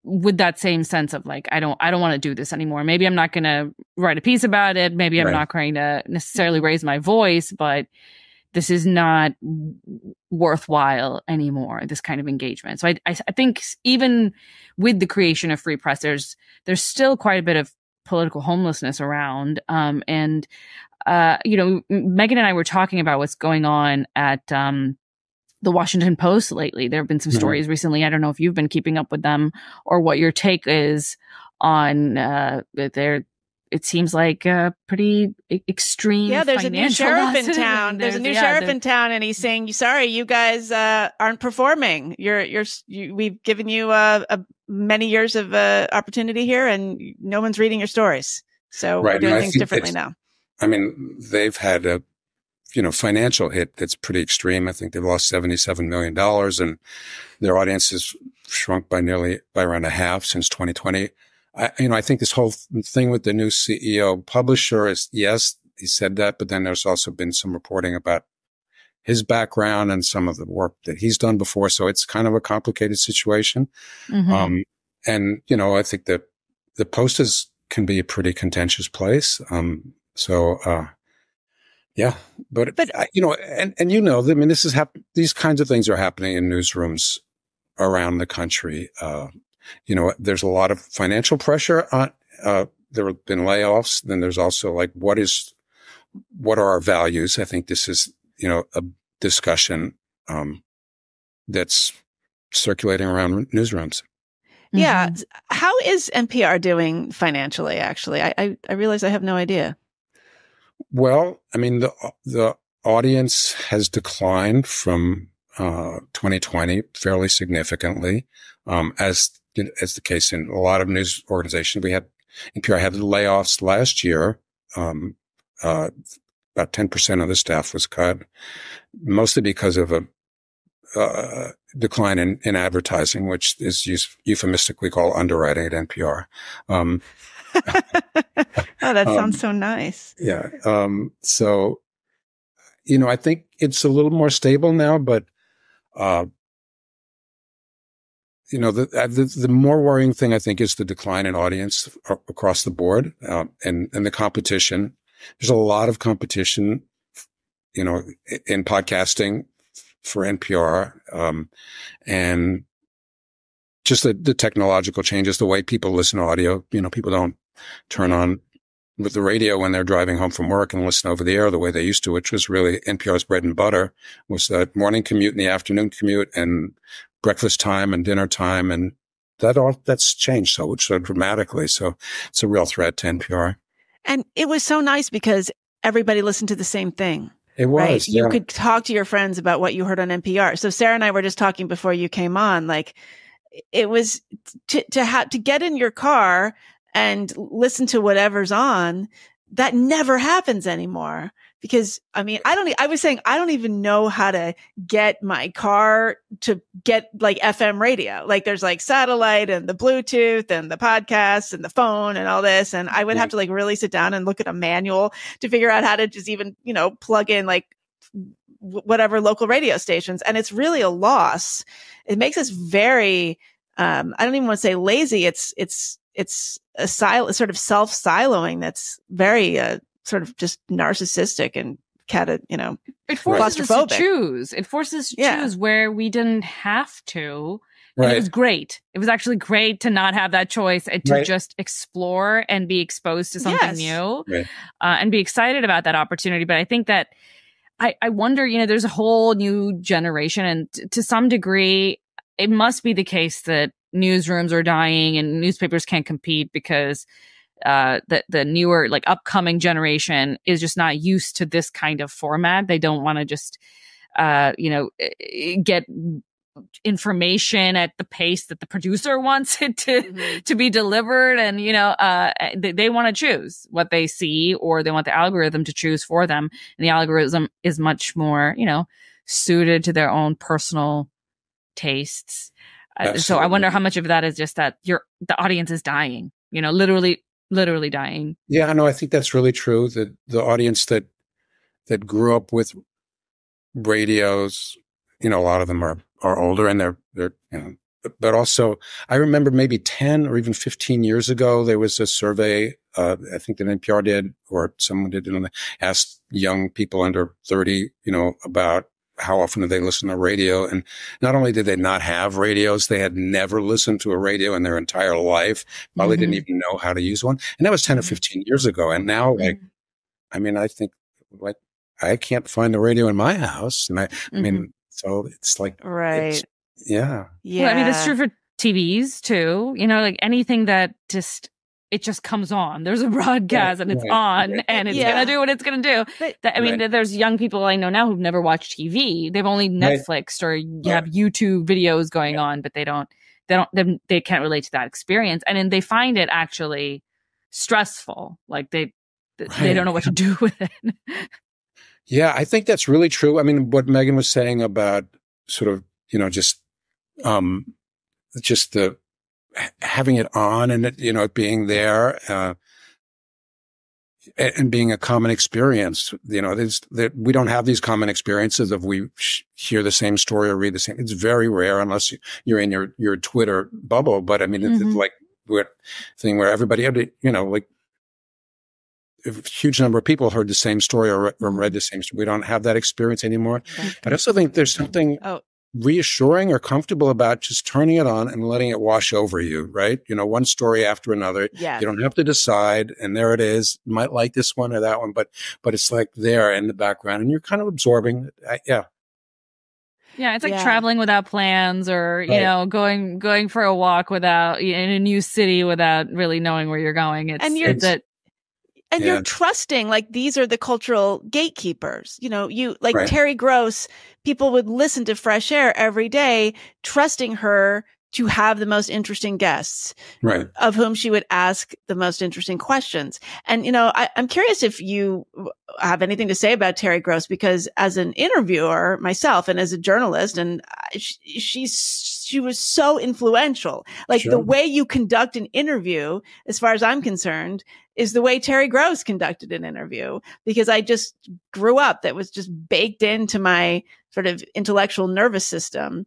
with that same sense of like, I don't want to do this anymore. Maybe I'm not going to write a piece about it. Maybe I'm not going to necessarily raise my voice, but this is not worthwhile anymore, this kind of engagement. So I think even with the creation of Free Press, there's still quite a bit of political homelessness around. Megan and I were talking about what's going on at the Washington Post lately. There have been some stories recently. I don't know if you've been keeping up with them or what your take is on it seems like a pretty extreme. Yeah, there's a new sheriff in town. There's a new sheriff in town, and he's saying, "Sorry, you guys aren't performing. We've given you many years of opportunity here, and no one's reading your stories. So we're doing things differently now." I mean, they've had a financial hit that's pretty extreme. I think they've lost $77 million, and their audience has shrunk by around a half since 2020. I think this whole thing with the new CEO publisher is, yes, he said that, but then there's also been some reporting about his background and some of the work that he's done before. So it's kind of a complicated situation. Mm-hmm. I think that the Post can be a pretty contentious place. Yeah, but I mean, these kinds of things are happening in newsrooms around the country. There's a lot of financial pressure on, there have been layoffs. Then there's also like, what are our values? I think this is, a discussion, that's circulating around newsrooms. Yeah. Mm-hmm. How is NPR doing financially? Actually, I realize I have no idea. Well, I mean, the audience has declined from 2020 fairly significantly, as the case in a lot of news organizations. NPR had layoffs last year. About 10% of the staff was cut, mostly because of a decline in advertising, which is euphemistically called underwriting at NPR. Oh, that sounds so nice. Yeah. So, I think it's a little more stable now, but, the more worrying thing, I think, is the decline in audience across the board, and the competition. There's a lot of competition, in podcasting for NPR, and just the technological changes, the way people listen to audio. People don't turn on with the radio when they're driving home from work and listen over the air the way they used to, which was really NPR's bread and butter, was the morning commute and the afternoon commute and breakfast time and dinner time. And that's changed so dramatically. So it's a real threat to NPR. And it was so nice because everybody listened to the same thing. It was. Right? Yeah. You could talk to your friends about what you heard on NPR. So Sarah and I were just talking before you came on, like it was to get in your car and listen to whatever's on. That never happens anymore because I was saying, I don't even know how to get my car to get like FM radio. Like there's like satellite and the Bluetooth and the podcasts and the phone and all this. And I would have to like really sit down and look at a manual to figure out how to just even, plug in like whatever local radio stations. And it's really a loss. It makes us very, I don't even want to say lazy. It's a sort of self-siloing that's very sort of just narcissistic and it forces us to claustrophobic. choose. It forces us to choose where we didn't have to. Right. And it was great. It was actually great to not have that choice and to just explore and be exposed to something new and be excited about that opportunity. But I think that I wonder, there's a whole new generation, and to some degree, it must be the case that newsrooms are dying and newspapers can't compete because the newer, like upcoming generation is just not used to this kind of format. They don't want to just, get information at the pace that the producer wants it to be delivered. And, they want to choose what they see, or they want the algorithm to choose for them. And the algorithm is much more, suited to their own personal tastes. So I wonder how much of that is just that the audience is dying, literally dying. Yeah, no, I think that's really true. That the audience that grew up with radios, a lot of them are older, and they're but also I remember maybe 10 or even 15 years ago, there was a survey, I think that NPR did, or someone did, asked young people under 30, about how often do they listen to radio? And not only did they not have radios, they had never listened to a radio in their entire life. Probably didn't even know how to use one. And that was 10 or 15 years ago. And now, I think, I can't find a radio in my house. And I mean, so it's like, right. Well, that's true for TVs too. Like anything that it just comes on. There's a broadcast and it's on and it's going to do what it's going to do. But, there's young people I know now who've never watched TV. They've only Netflixed or you have YouTube videos going on, but they can't relate to that experience. And then they find it actually stressful. Like they don't know what to do with it. Yeah, I think that's really true. I mean, what Megan was saying about sort of, just the having it on and it, it being there, and being a common experience, we don't have these common experiences of we hear the same story or read the same. It's very rare unless you're in your Twitter bubble. But I mean, it's like weird thing where everybody, like a huge number of people heard the same story or read the same story. We don't have that experience anymore. But I also think there's something reassuring or comfortable about just turning it on and letting it wash over you, right? One story after another. Yes. You don't have to decide, and there it is. You might like this one or that one, but it's like there in the background, and you're kind of absorbing it. Yeah, it's like traveling without plans, or going for a walk without in a new city without really knowing where you're going. And you're trusting, like, these are the cultural gatekeepers. Terry Gross, people would listen to Fresh Air every day, trusting her to have the most interesting guests, of whom she would ask the most interesting questions. And, I'm curious if you have anything to say about Terry Gross, because as an interviewer myself and as a journalist, and she was so influential. Like the way you conduct an interview, as far as I'm concerned, is the way Terry Gross conducted an interview, because I just grew up, that was just baked into my sort of intellectual nervous system.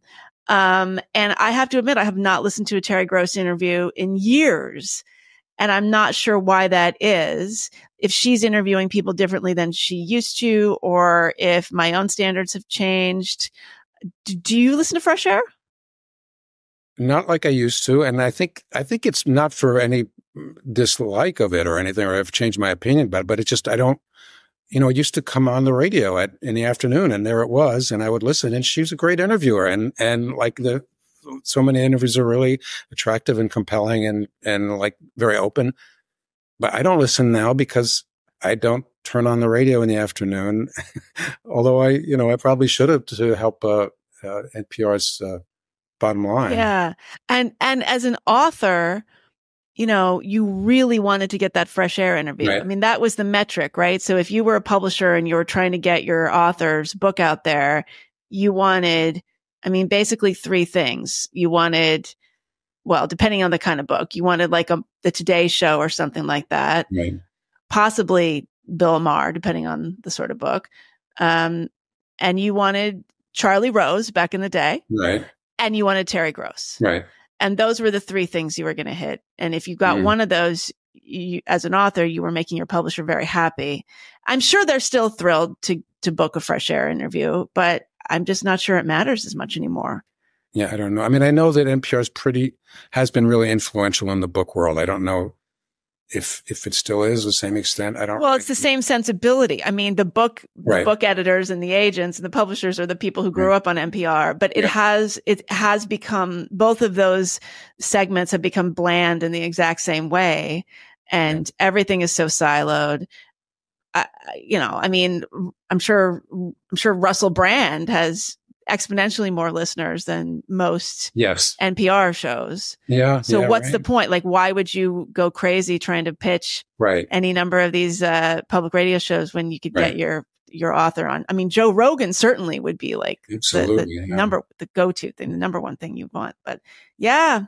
And I have to admit, I have not listened to a Terry Gross interview in years. And I'm not sure why that is, if she's interviewing people differently than she used to, or if my own standards have changed. Do you listen to Fresh Air? Not like I used to. And I think it's not for any dislike of it or anything, or I've changed my opinion about it, but it's just, I don't, it used to come on the radio in the afternoon, and there it was, and I would listen, and she was a great interviewer, and like so many interviews are really attractive and compelling and like very open. But I don't listen now because I don't turn on the radio in the afternoon. Although I probably should have to help NPR's bottom line. Yeah. And as an author, you really wanted to get that fresh air interview. Right. I mean, that was the metric, right? So if you were a publisher and you were trying to get your author's book out there, you wanted, basically three things. You wanted, well, depending on the kind of book, you wanted like the Today Show or something like that. Right. Possibly Bill Maher, depending on the sort of book. And you wanted Charlie Rose back in the day. Right. And you wanted Terry Gross. Right. And those were the three things you were going to hit. And if you got one of those, you, as an author, you were making your publisher very happy. I'm sure they're still thrilled to book a fresh air interview, but I'm just not sure it matters as much anymore. Yeah, I don't know. I know that NPR has been really influential in the book world. I don't know if it still is the same extent. Well, it's the same sensibility. The book editors and the agents and the publishers are the people who grew up on NPR, but it has become, both of those segments have become bland in the exact same way. And everything is so siloed. I'm sure Russell Brand has exponentially more listeners than most NPR shows. Yeah. So what's the point? Like, why would you go crazy trying to pitch any number of these public radio shows when you could get your author on? Joe Rogan certainly would be like the go-to thing, the number one thing you want. But yeah,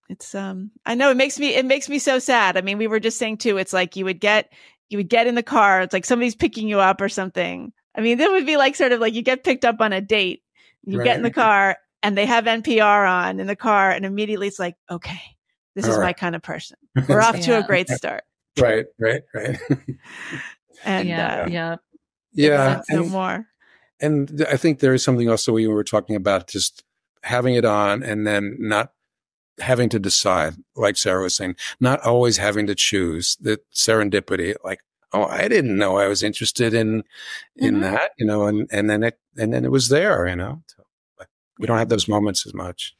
it's I know it makes me so sad. We were just saying too, it's like you would get in the car, it's like somebody's picking you up or something. That would be like sort of like you get picked up on a date, you get in the car and they have NPR on in the car, and immediately it's like, okay, this is my kind of person. We're off to a great start. Right. And no more. And I think there is something also we were talking about, just having it on and then not having to decide, like Sarah was saying, not always having to choose, the serendipity, like, oh, I didn't know I was interested in that, and then it was there, So, but we don't have those moments as much.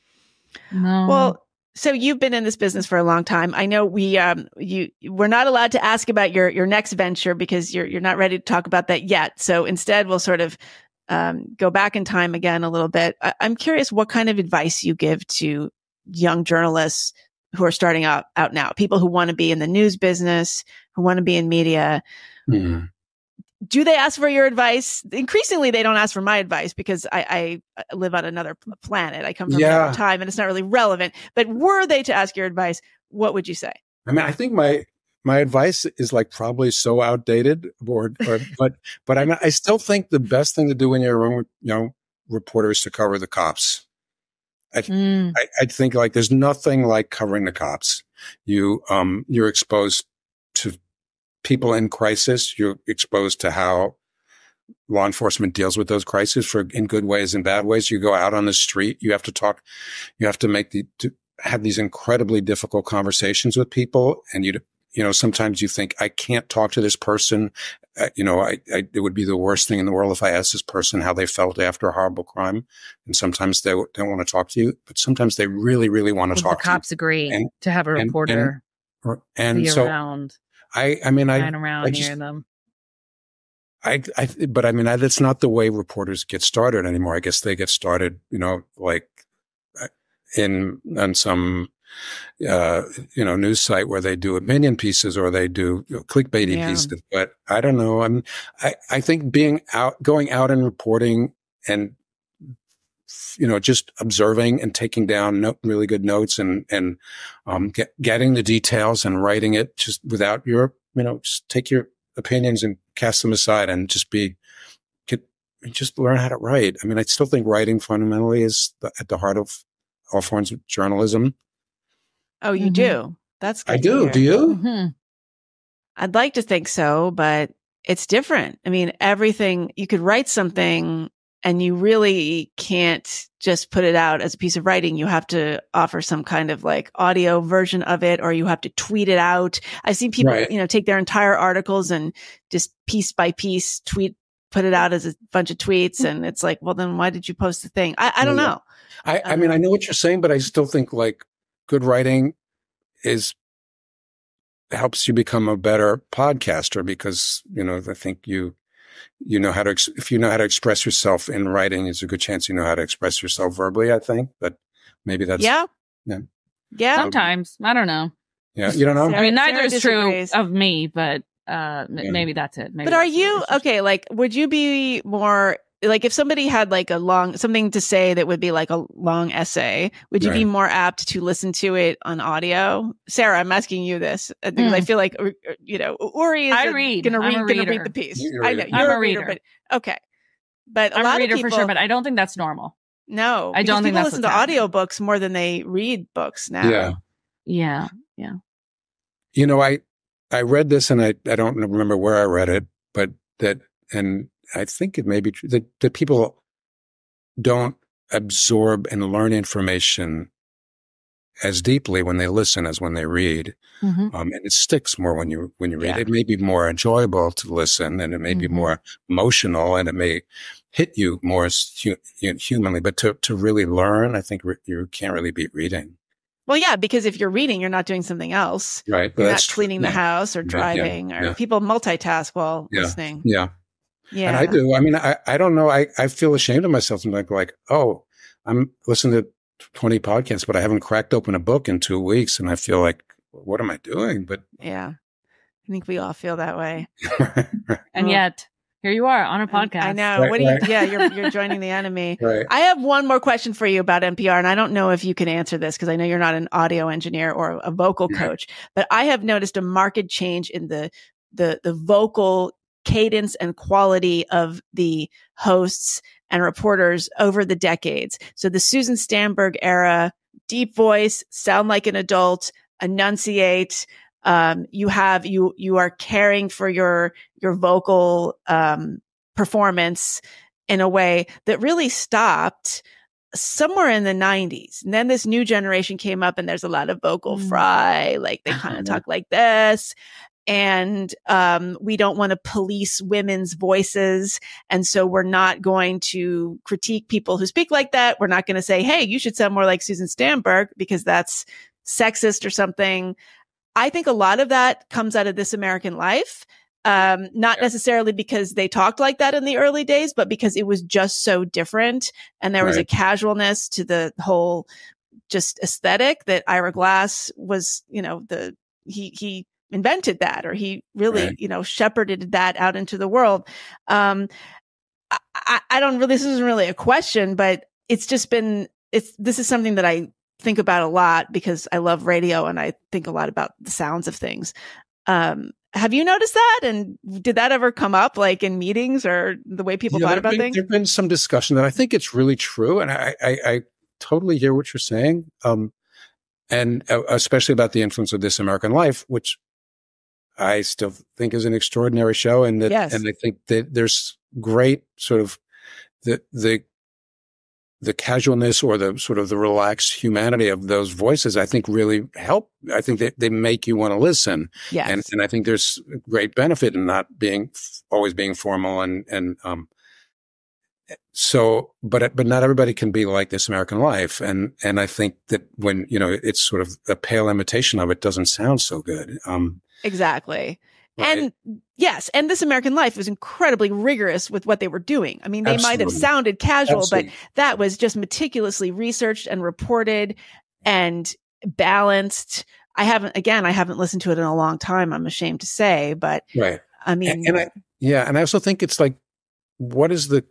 No. Well, so you've been in this business for a long time. I know we're not allowed to ask about your next venture because you're not ready to talk about that yet. So instead, we'll sort of go back in time again a little bit. I'm curious what kind of advice you give to young journalists who are starting out now, people who want to be in the news business, who want to be in media. Mm-hmm. Do they ask for your advice? Increasingly, they don't ask for my advice because I live on another planet. I come from another time and it's not really relevant. But were they to ask your advice, what would you say? I think my advice is like probably so outdated, but I still think the best thing to do when you're a young reporter is to cover the cops. I think like there's nothing like covering the cops. You're exposed to people in crisis. You're exposed to how law enforcement deals with those crises in good ways and bad ways. You go out on the street. You have to talk. You have to have these incredibly difficult conversations with people. And sometimes you think, I can't talk to this person. It would be the worst thing in the world if I asked this person how they felt after a horrible crime. And sometimes they don't want to talk to you, but sometimes they really, really want to talk to you. The cops agree to have a reporter and be so around. Around near them. That's not the way reporters get started anymore. I guess they get started, like on some news site where they do opinion pieces or they do clickbaity pieces. But I don't know. I think going out and reporting and, just observing and taking down really good notes and getting the details and writing it just without just take your opinions and cast them aside and just learn how to write. I still think writing fundamentally is at the heart of all forms of journalism. Oh, you do? That's good. I do. Do you? Mm-hmm. I'd like to think so, but it's different. Everything, you could write something and you really can't just put it out as a piece of writing. You have to offer some kind of like audio version of it, or you have to tweet it out. I've seen people, take their entire articles and just piece by piece put it out as a bunch of tweets. And it's like, well, then why did you post the thing? I don't know. I mean, I know what you're saying, but I still think like good writing helps you become a better podcaster, because, I think you know how to, if you know how to express yourself in writing, there's a good chance you know how to express yourself verbally, I think. But maybe that's. Yeah. Sometimes. I don't know. Yeah. You don't know? I mean, neither is true of me, but maybe that's it. Maybe but are you, okay, like, would you be more, like, if somebody had like something to say that would be like a long essay, would you be more apt to listen to it on audio? Sarah, I'm asking you this because I feel like, Uri is going to read the piece. I know you're a reader, but okay. But I'm a lot a reader of people, for sure, but I don't think that's normal. No, I don't think people that's listen to audiobooks more than they read books now. Yeah. I read this, and I don't remember where I read it, but and I think it may be true that people don't absorb and learn information as deeply when they listen as when they read. Mm-hmm. And it sticks more when you read. It may be more enjoyable to listen, and it may be more emotional, and it may hit you more humanly. But to really learn, I think you can't really beat reading. Well, yeah, because if you're reading, you're not doing something else. Right. You're not cleaning the house or driving, or people multitask while listening. Yeah. Yeah. And I do. I mean, I don't know. I feel ashamed of myself. I'm like, oh, I'm listening to 20 podcasts, but I haven't cracked open a book in 2 weeks. And I feel like, what am I doing? But yeah, I think we all feel that way. And yet here you are on a podcast. I know. You're joining the enemy. Right. I have one more question for you about NPR. And I don't know if you can answer this because I know you're not an audio engineer or a vocal coach, but I have noticed a marked change in the vocal cadence and quality of the hosts and reporters over the decades. So the Susan Stamberg era, deep voice, sound like an adult, enunciate. You are caring for your vocal performance in a way that really stopped somewhere in the 90s. And then this new generation came up, and there's a lot of vocal fry, like they kind of talk like this. And we don't want to police women's voices. And so we're not going to critique people who speak like that. We're not going to say, hey, you should sound more like Susan Stamberg because that's sexist or something. I think a lot of that comes out of This American Life. Not necessarily because they talked like that in the early days, but because it was just so different. And there was a casualness to the whole just aesthetic that Ira Glass was, he invented that, or he really, shepherded that out into the world. I don't really, this isn't really a question, but it's just been, this is something that I think about a lot because I love radio and I think a lot about the sounds of things. Have you noticed that? And did that ever come up like in meetings or the way people thought about things? There've been some discussion that I think it's really true. And I totally hear what you're saying. And especially about the influence of This American Life, which I still think is an extraordinary show. And that, and I think that there's great sort of the casualness or the sort of the relaxed humanity of those voices, I think really help. I think they make you want to listen. Yes. And I think there's great benefit in not always being formal so, but not everybody can be like This American Life. And I think that when, it's sort of a pale imitation of it doesn't sound so good. Exactly. Right. And yes, and This American Life was incredibly rigorous with what they were doing. I mean, they might have sounded casual, but that was just meticulously researched and reported and balanced. I haven't listened to it in a long time, I'm ashamed to say, but I mean, and I also think it's like, what is the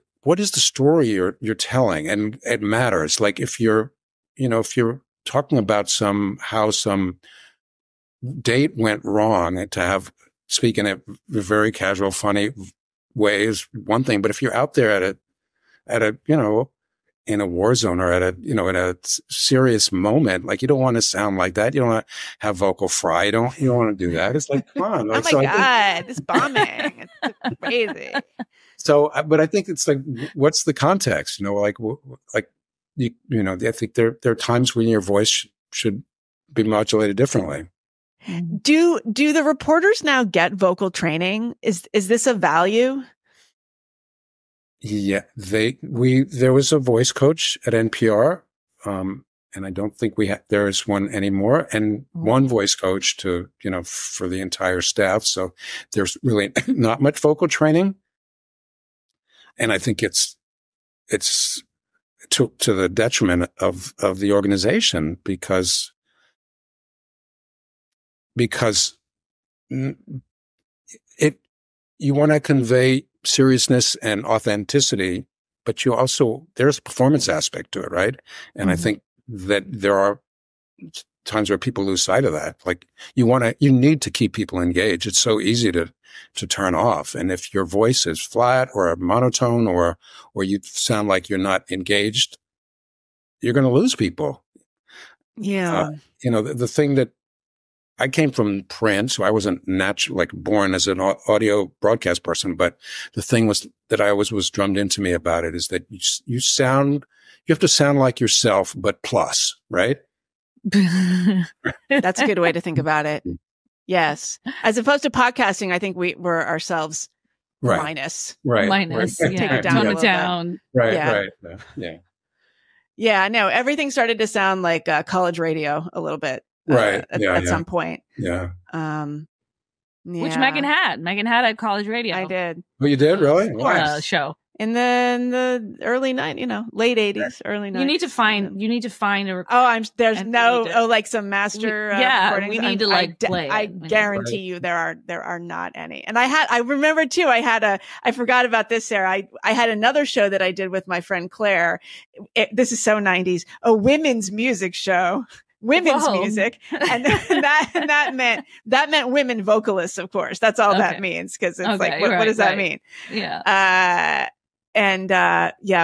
story you're telling? And it matters. Like if you're talking about some date went wrong, to speak in a very casual, funny way is one thing. But if you're out there at a in a war zone or at a, you know, in a serious moment. Like, you don't want to sound like that. You don't want to have vocal fry. You don't want to do that. It's like, come on. Like, oh my God, this bombing. It's crazy. So, but I think it's like, what's the context? You know, like you know, I think there are times when your voice should be modulated differently. Do the reporters now get vocal training? Is this a value? Yeah, there was a voice coach at NPR, and I don't think there is one anymore, and one voice coach to, you know, for the entire staff. So there's really not much vocal training. And I think it's to the detriment of the organization because you want to convey seriousness and authenticity, but there's a performance aspect to it, right? And I think that there are times where people lose sight of that. Like, you need to keep people engaged. It's so easy to turn off. And if your voice is flat or monotone or you sound like you're not engaged, you're going to lose people. Yeah. You know, the thing that I came from print, so I wasn't born as an audio broadcast person. But the thing that I always was drummed into me about it is that you have to sound like yourself, but plus, right? That's a good way to think about it. Yes. As opposed to podcasting, I think we're ourselves minus. Right. Minus. Right. Yeah. Take it down. Tone it down. Right. Yeah. Right. Yeah. Yeah. No, everything started to sound like college radio a little bit. Right. At some point. Yeah. Which Megan had. Megan had at college radio. I did. Oh, you did? Really? Wow. Show. In the early late 80s, early 90s. You need to find a like some master recordings. We need to play it. I guarantee you there are not any. And I remember too, I forgot about this, Sarah. I had another show that I did with my friend Claire. This is so 90s, a women's music show. Women's music, and that meant women vocalists, of course. That's all that means, because it's what does that mean? Yeah.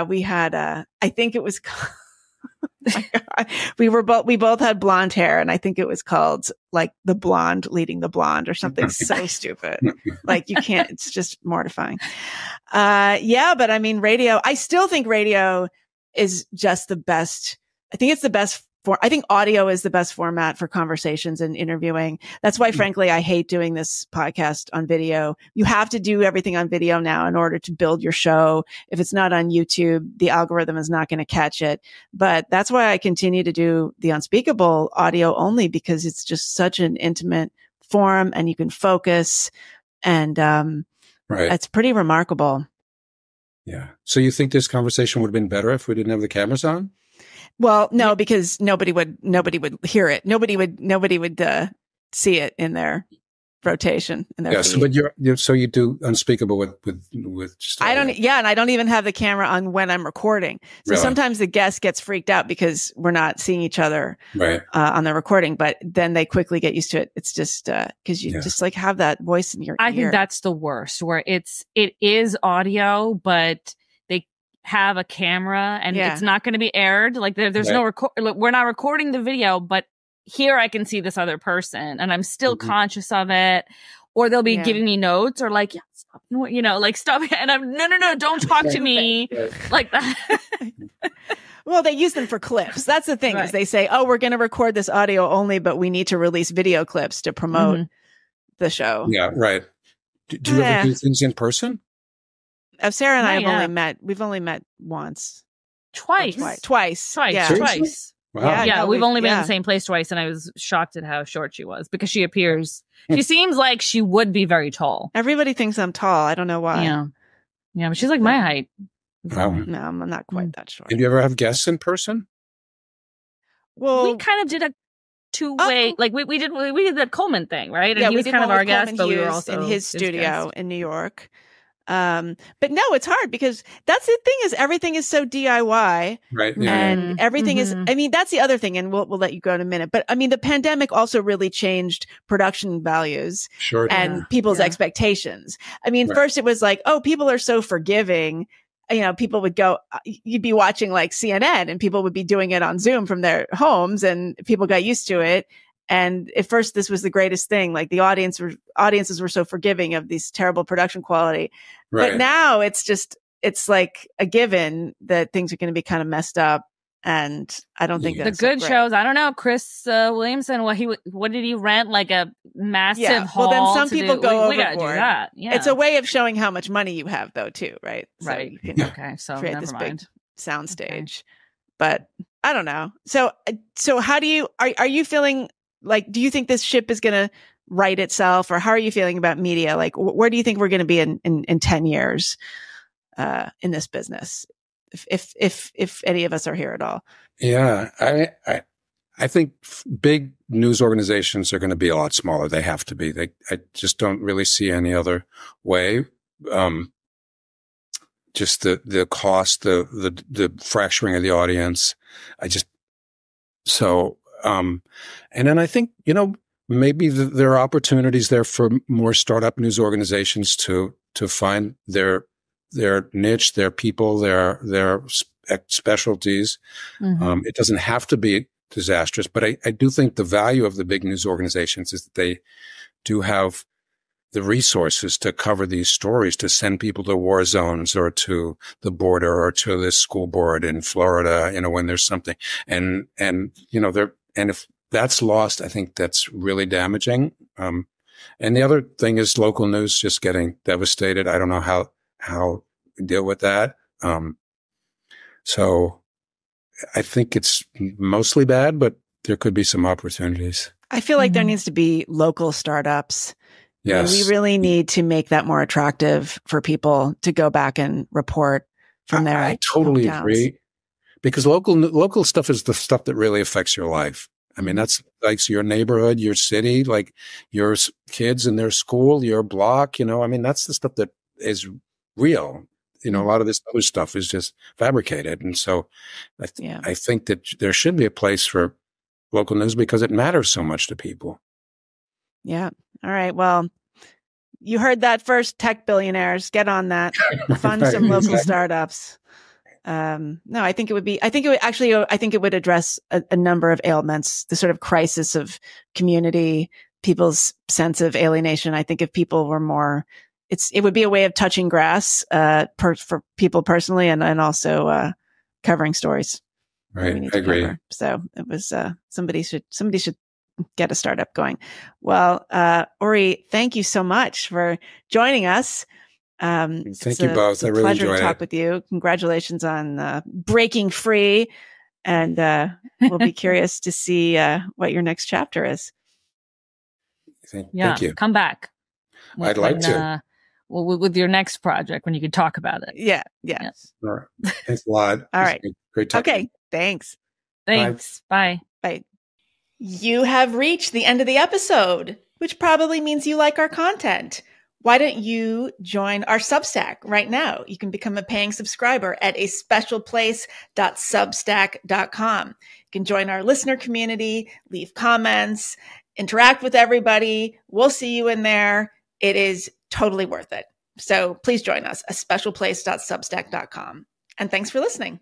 We had I think it was we both had blonde hair, and I think it was called like The Blonde Leading the Blonde or something so stupid. Like, you can't, it's just mortifying. But I mean, radio, I still think radio is just the best. I think it's the best. I think audio is the best format for conversations and interviewing. That's why, frankly, I hate doing this podcast on video. You have to do everything on video now in order to build your show. If it's not on YouTube, the algorithm is not going to catch it. But that's why I continue to do the Unspeakable audio only, because it's just such an intimate forum and you can focus. And it's pretty remarkable. Yeah. So you think this conversation would have been better if we didn't have the cameras on? Well, no, because nobody would hear it. Nobody would see it in their rotation. In their feed. So you do Unspeakable with. I don't. Yeah, and I don't even have the camera on when I'm recording. So sometimes the guest gets freaked out because we're not seeing each other on the recording. But then they quickly get used to it. It's just because you just like have that voice in your ear. I think that's the worst, where it is audio, but have a camera and it's not going to be aired. Like there's no we're not recording the video, but here I can see this other person and I'm still conscious of it. Or they'll be giving me notes or like, stop, stop. And I'm no, don't talk to me like that. Well, they use them for clips. That's the thing is they say, oh, we're going to record this audio only, but we need to release video clips to promote the show. Yeah. Right. Do you ever do things in person? Sarah and I we've only met once. Twice. Yeah. Twice. Wow. Yeah, we've only been in the same place twice, and I was shocked at how short she was, because she seems like she would be very tall. Everybody thinks I'm tall. I don't know why. Yeah, but she's like my height. Wow. No, I'm not quite that short. Did you ever have guests in person? Well, we kind of did a two-way, like we did that Coleman thing, right? And he was kind of our guest, but we were also in his studio in New York. But no, it's hard because that's the thing is everything is so DIY. Right. Yeah. And everything is, I mean, that's the other thing. And we'll let you go in a minute, but I mean, the pandemic also really changed production values and people's expectations. I mean, first it was like, oh, people are so forgiving. you know, people would go, you'd be watching like CNN and people would be doing it on Zoom from their homes and people got used to it. And at first this was the greatest thing. Like the audiences were so forgiving of these terrible production quality. Right. But now it's like a given that things are going to be kind of messed up. And I don't think that's the good shows. I don't know. Chris Williamson, what did he rent? Like a massive hall? Well, then some people go overboard. We gotta do that. Yeah. It's a way of showing how much money you have, though, too, right? So right. you can create this big soundstage. But I don't know. So how do you are you feeling like? Do you think this ship is going to right itself, or how are you feeling about media? Like, where do you think we're going to be in 10 years in this business? If any of us are here at all. Yeah, I think big news organizations are going to be a lot smaller. They have to be. I just don't really see any other way. Just the cost, the fracturing of the audience. And then I think, you know, maybe there are opportunities there for more startup news organizations to find their niche, their people, their specialties. Mm-hmm. It doesn't have to be disastrous, but I do think the value of the big news organizations is that they do have the resources to cover these stories, to send people to war zones or to the border or to this school board in Florida, you know, when there's something. And, you know, and if that's lost, I think that's really damaging. And the other thing is local news just getting devastated. I don't know how deal with that. So I think it's mostly bad, but there could be some opportunities. I feel like there needs to be local startups. Yes. And we really need to make that more attractive for people to go back and report from there. I totally agree. Because local stuff is the stuff that really affects your life. I mean, that's like your neighborhood, your city, like your kids in their school, your block, you know, I mean, that's the stuff that is real. You know, a lot of this other stuff is just fabricated. And so I think that there should be a place for local news because it matters so much to people. Yeah. All right. Well, you heard that first, tech billionaires. Get on that. Fund some local startups. No, I think it would address a number of ailments, the sort of crisis of community, people's sense of alienation. I think if people were more, it would be a way of touching grass, for people personally and also, covering stories. Right. I agree. Cover. So it was, somebody should get a startup going. Well, Uri, thank you so much for joining us. Thank you both. I really enjoyed it. Pleasure to talk with you. Congratulations on breaking free, and we'll be curious to see what your next chapter is. Thank you. Come back. I'd like to. With your next project when you could talk about it. Yeah. All right. Thanks a lot. All right. Great talking. Okay. Thanks. Bye. Bye. You have reached the end of the episode, which probably means you like our content. Why don't you join our Substack right now? You can become a paying subscriber at a specialplace.substack.com. You can join our listener community, leave comments, interact with everybody. We'll see you in there. It is totally worth it. So please join us, a specialplace.substack.com. And thanks for listening.